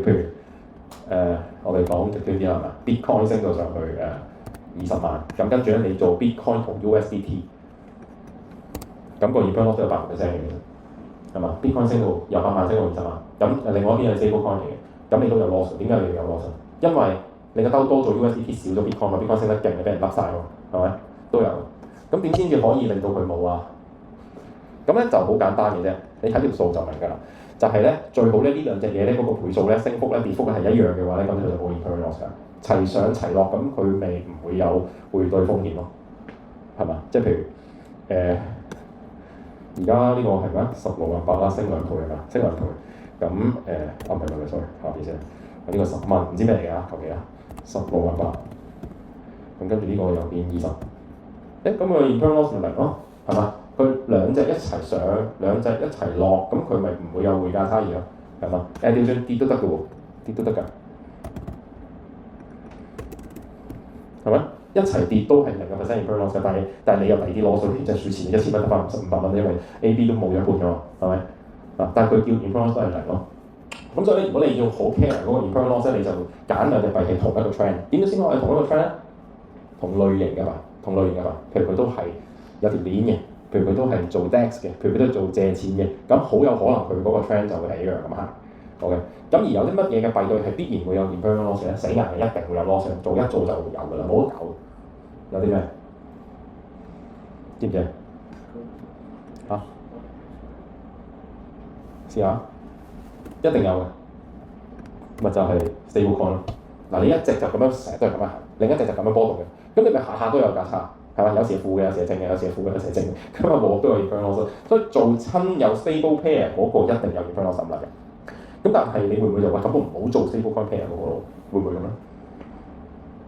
我哋講極端啲係咪 ？Bitcoin 升到上去20萬，咁跟住咧你做 Bitcoin 同 USDT， 咁個 return loss 都有8%嘅，係嘛？Bitcoin 升到由8萬升到20萬，咁另外一邊係 stablecoin 嚟嘅，咁你都有 loss， 點解你有 loss？因為你個兜多咗 USDT 少咗 Bitcoin 嘛，Bitcoin 升得勁，你俾人甩晒喎，係咪？都有。咁點先至可以令到佢冇啊？咁咧就好簡單嘅啫，你睇條數就明㗎啦。就係咧最好咧呢兩隻嘢咧嗰個倍數咧升幅咧跌幅咧係一樣嘅話咧，咁佢就冇 return loss 㗎。齊上齊落，咁佢咪唔會有匯兌風險咯，係嘛？即係譬如而家呢個係咩16萬8啦，升2倍係嘛？升2倍。咁唔係 sorry， 下邊先。呢個10蚊，唔知咩嚟㗎？求其啊，16萬8。咁跟住呢個又變20。咁個 return loss 咪零咯，係嘛？佢兩隻一齊上，兩隻一齊落，咁佢咪唔會有匯價差異咯，係嘛？調轉跌都得嘅喎，跌都得㗎，係咪？一齊跌都係0% return loss 嘅，但係你有第二啲攞數，即係數錢1000蚊得翻500蚊，因為 A、B 都冇咗一半㗎嘛，係咪？但係佢叫 return loss 都係零咯。咁所以咧，如果你要好 care 嗰個 return loss 咧，你就揀兩隻幣係同一個 trend。點樣先可以同一個 trend 咧？同類型嘅嘛，譬如佢都係有條鏈嘅，譬如佢都係做 DEX 嘅，譬如佢都係做借錢嘅，咁好有可能佢嗰個 trend 就會係一樣咁行。OK， 咁而有啲乜嘢嘅幣對係必然會有 return loss 咧？死硬係一定會有 loss， 做就有㗎啦，冇得搞。有啲咩？知唔知啊？試下，一定有嘅，咪就係 stablecoin 咯。嗱，你一隻就咁樣成日都係咁樣行，另一隻就咁樣波動嘅。咁你咪下下都有價差，係嘛？有時係負嘅，有時係正嘅，有時係負嘅，有時係正嘅。咁啊冇都有 return loss， 所以做親有 stable pair 嗰個一定有 return loss 嘅。咁但係你會唔會就話咁我唔好做 stablecoin pair 嗰個咯？會唔會咁咧？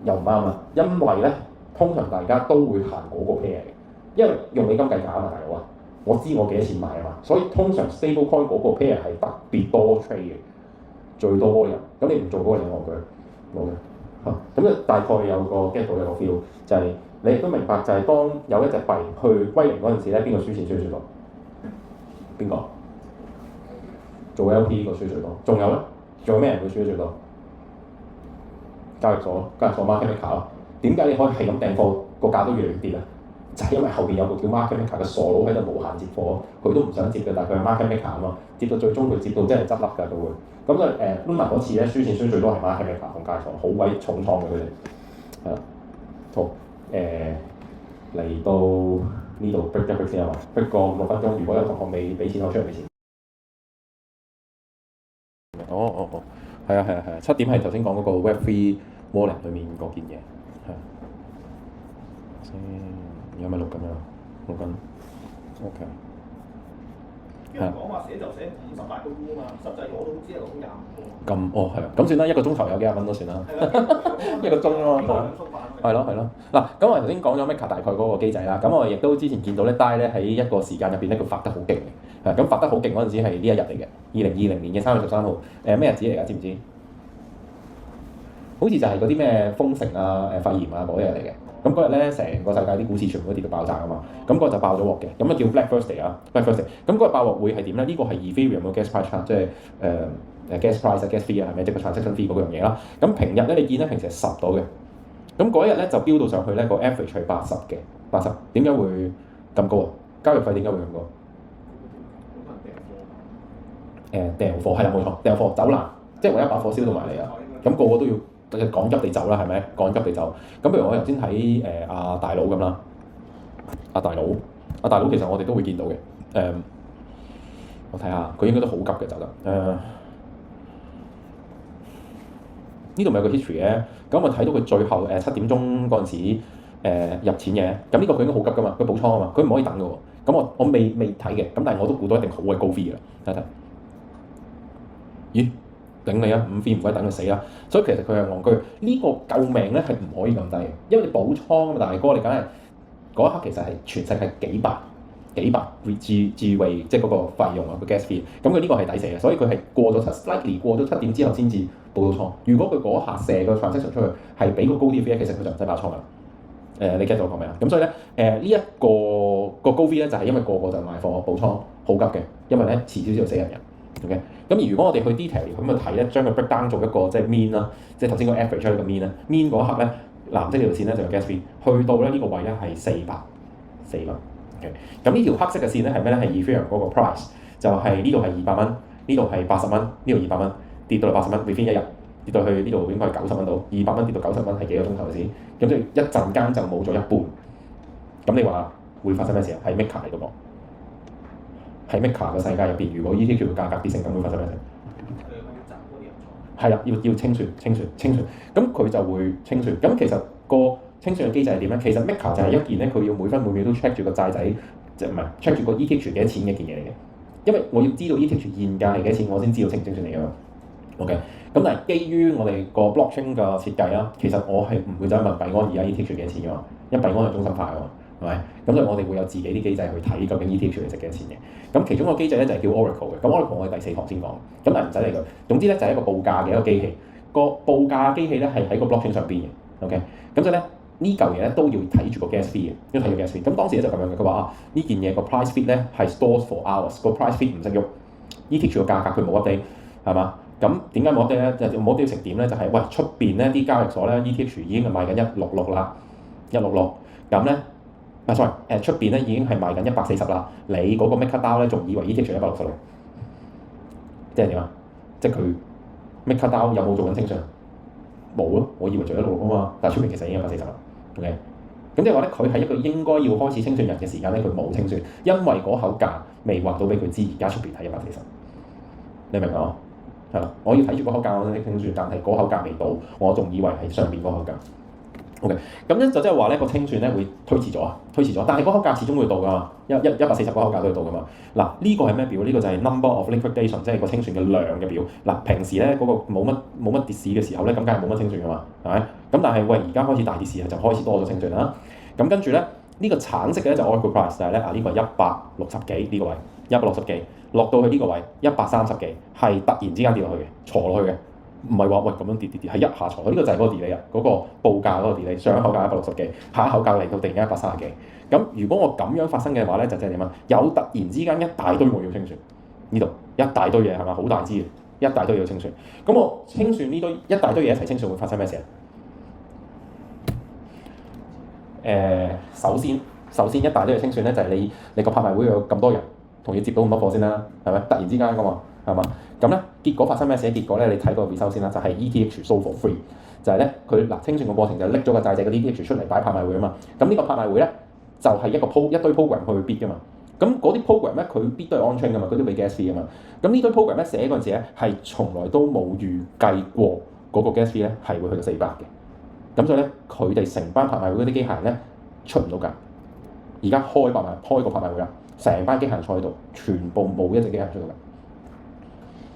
又唔啱啊！因為咧，通常大家都會行嗰個 pair 嘅，因為用美金計價啊嘛，大佬啊，我知我幾多錢買啊嘛，所以通常 stablecoin 嗰個 pair 係特別多 trade 嘅，最多嗰個人。咁你唔做嗰個人戇居，冇嘅。咁就大概有個 get 到一個 feel， 就係你亦都明白，就係當有一隻幣去歸零嗰陣時咧，邊個輸錢輸最多？邊個？做 LP 個輸最多。仲有咧？仲有咩人會輸最多？交易所 market maker 咯。點解你可以係咁訂貨，個價都越嚟越跌啊？就係因為後邊有個叫 market maker 嘅傻佬喺度無限接貨，佢都唔想接嘅，但係佢係 market maker 啊嘛，接到最終佢接到真係執笠㗎都會。咁所以Luna 嗰次咧輸錢輸最多係 market maker 同交易所，好鬼重創嘅佢哋。係啦，好嚟到呢度 break 一 break 先啊嘛，break 個5-6分鐘。如果有同學未俾錢，我出嚟俾錢。係啊，7點係頭先講嗰個 Web3 wallet 裡面嗰件嘢，係。有咪錄緊啊？錄緊 ，OK。因為講話寫就寫58個 U 啊嘛，實際攞到只係攞25個。係啊，咁算啦，1個鐘頭有幾廿蚊都算啦。1個鐘咯，係咯。嗱，咁我頭先講咗 Maker 大概嗰個機制啦，咁我亦都之前見到咧 DAI 咧喺一個時間入邊咧，佢發得好勁嘅，咁發得好勁嗰陣時係呢一日嚟嘅，2020年嘅3月13號，咩日子嚟㗎？知唔知？好似就係嗰啲咩封城啊、肺炎啊嗰日嚟嘅。咁嗰日咧，成個世界啲股市全部都跌到爆炸啊嘛，咁嗰日就爆咗鑊嘅，咁啊叫 Black Thursday 啊 ，Black Thursday。咁嗰日爆鑊會係點咧？呢個係 Ethereum 嘅 gas price chart，即係gas price、gas fee 啊，係咪即係個 transaction fee 嗰樣嘢啦？咁平日咧，你見咧平時係10到嘅，咁嗰一日咧就飆到上去咧，個 average 係80嘅，80。點解會咁高啊？交易費點解會咁高？訂貨係啦，冇錯，訂貨走難，即係為一把火燒到埋嚟啊！咁個個都要。趕急地走啦，係咪？趕急地走。咁譬如我頭先睇阿大佬咁啦，阿大佬其實我哋都會見到嘅。我睇下，佢應該都好急嘅走得。呢度咪有個 history 嘅，咁我睇到佢最後7點鐘嗰陣時入錢嘅。咁呢個佢應該好急噶嘛，佢補倉啊嘛，佢唔可以等嘅喎。咁我未睇嘅，咁但係我都估到一定好鬼高 fee 嘅啦。睇睇，咦？頂你啊！5 fee 唔鬼等佢死啦，所以其實佢係戇居。呢個救命咧係唔可以咁低嘅，因為你補倉啊嘛，大哥你梗係嗰一刻其實係全世界幾百智慧，即係嗰個費用啊個 gas fee。咁佢呢個係抵死嘅，所以佢係過咗7 過咗7點之後先至補到倉。如果佢嗰下射個 transaction 出去係俾個高啲 fee 其實佢就唔使爆倉啦。你 get 到我講咩啊？咁所以咧呢一個高 fee 咧就係因為個個就賣貨補倉好急嘅，因為咧遲少少就死人嘅。OK， 咁而如果我哋去 detail 咁去睇咧，將佢 break down 做一個即係 mean 啦，即係頭先個 average 呢個 mean 咧 ，mean 嗰刻咧藍色呢條線咧就有 gas fee， 去到咧呢個位咧係400。OK， 咁呢條黑色嘅線咧係咩咧？係 Ethereum 嗰個 price， 就係呢度係200蚊，呢度係80蚊，呢度200蚊，跌到80蚊 within 一日，跌到去呢度應該係90蚊度，200蚊跌到90蚊係幾個鐘頭先？咁即係一陣間就冇咗一半。咁你話會發生咩事啊？係 Maker 嚟嗰個。喺 Maker 嘅世界入邊，如果 ETH 嘅價格跌成咁，會發生咩事？係啦，要清算。咁佢就會清算。咁其實個清算嘅機制係點咧？其實 Maker 就係一件咧，佢要每分每秒都 check 住個債仔，即係唔係 check 住個 ETH 幾多錢嘅件嘢嚟嘅。因為我要知道 ETH 現價係幾多錢，我先知道清唔清算嚟㗎嘛。OK， 咁但係基於我哋個 blockchain 嘅設計啦，其實我係唔會走去問幣安而家 ETH 幾多錢㗎嘛，因為幣安係中心化㗎嘛。係咪？咁所以我哋會有自己啲機制去睇究竟 ETH 係值幾多錢嘅。咁其中個機制咧就係叫 Oracle 嘅。咁 Oracle 我哋第4堂先講。咁但係唔使理佢。總之咧就係一個報價嘅一個機器。個報價機器咧係喺個 blockchain 上邊嘅。OK。咁所以咧呢嚿嘢咧都要睇住個 gas fee 嘅，都睇住 gas fee。咁當時咧就咁樣嘅。佢話啊呢件嘢個 price feed 咧係 stores for hours， 個 price feed 唔識喐。ETH 個價格佢冇 update 係嘛？咁點解冇 update 咧？就冇 update成點咧？就係喂出邊咧啲交易所咧 ETH 已經係賣緊166啦，166咁咧。sorry， 出邊咧已經係賣緊140啦，你嗰個 MakerDAO 咧仲以為 ETH 166，即係點啊？即係佢 MakerDAO 有冇做緊清算？冇咯，我以為做166啊嘛，但係出邊其實已經140啦。OK， 咁即係話咧，佢係一個應該要開始清算人嘅時間咧，佢冇清算，因為嗰口價未話到俾佢知，而家出邊係140，你明唔明啊？係啦，我要睇住嗰口價我先清算，但係嗰口價未到，我仲以為係上邊嗰口價。OK， 咁咧就即係話咧個清算咧會推遲咗，但係嗰口價始終會到㗎嘛，140嗰口價都會到㗎嘛。嗱呢個係咩表？呢個就係 number of liquidation， 即係個清算嘅量嘅表。嗱平時咧嗰個冇乜跌市嘅時候咧，咁梗係冇乜清算㗎嘛，係咪？咁但係喂而家開始大跌市啊，就開始多咗清算啦。咁跟住咧呢個橙色嘅咧就 Oracle price， 就係咧呢個160幾呢個位，160幾落到去呢個位130幾，係突然之間跌落去嘅，挫落去嘅。唔係話喂咁樣跌，係一下挫，呢個就係嗰個 delay 啊，嗰個報價嗰個 delay， 上一口價160幾，下一口價嚟到突然間130幾。咁如果我咁樣發生嘅話咧，就即係點啊？有突然之間一大堆我要清算，呢度一大堆嘢係咪好大支嘅？一大堆要清算。咁我清算呢堆一大堆嘢一齊清算會發生咩事啊？首先一大堆嘅清算咧就係你個拍賣會有咁多人同要接到咁多貨先啦，係咪？突然之間㗎嘛，係嘛？咁咧結果發生咩事？結果咧你睇個 result 先啦，就係 ETH sold for free， 就係咧佢嗱清算個過程就拎咗個債仔嘅 ETH 出嚟擺拍賣會啊嘛。咁呢個拍賣會咧就係一堆 program 去 bid 㗎嘛。咁嗰啲 program 咧佢 bid 都係 on chain 㗎嘛，佢都俾 gas fee 㗎嘛。咁呢堆 program 咧寫嗰陣時咧係從來都冇預計過嗰個 gas fee 咧係會去到400嘅。咁所以咧佢哋成班拍賣會嗰啲機械人咧出唔到價。而家開個拍賣會啦，成班機械人坐喺度，全部冇一隻機械人出到價。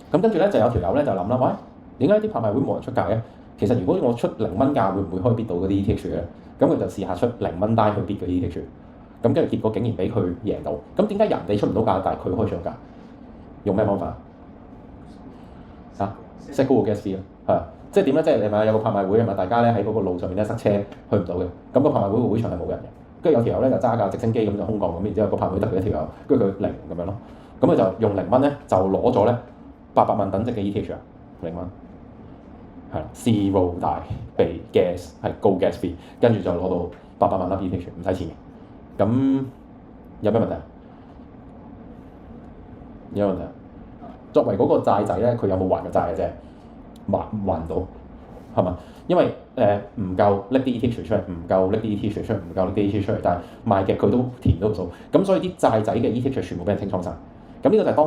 咁跟住咧就有條友咧就諗啦，喂，點解啲拍賣會冇人出價嘅？其實如果我出0蚊價，會唔會可以 bid 到嗰啲 ETH 咧？咁佢就試下出0蚊單去 bid 嗰啲 ETH。咁跟住結果竟然俾佢贏到。咁點解人哋出唔到價，但係佢可以出價？用咩方法？set 高個 gas fee 咯，係即係點咧？即係你咪有個拍賣會係咪？大家咧喺嗰個路上面咧塞車去唔到嘅。咁個拍賣會個會場係冇人嘅。跟住有條友咧就揸架直升機咁就空降咁，然之後個拍賣會得佢一條友，跟住佢0咁樣咯。咁佢就用0蚊咧就攞咗咧800萬等值嘅 ETH 啊，0蚊係啦，zero 大被 gas 係高 gas fee， 跟住就攞到800萬粒 ETH 唔使錢嘅。咁有咩問題啊？有問題啊？作為嗰個債仔咧，佢有冇還個債嘅啫？還唔到係嘛？因為唔夠拎啲 ETH 出嚟，唔夠拎啲 ETH 出嚟，唔夠拎啲 ETH 出嚟，但係賣嘅佢都填到數，咁所以啲債仔嘅 ETH 全部俾人清倉晒。咁呢個就係當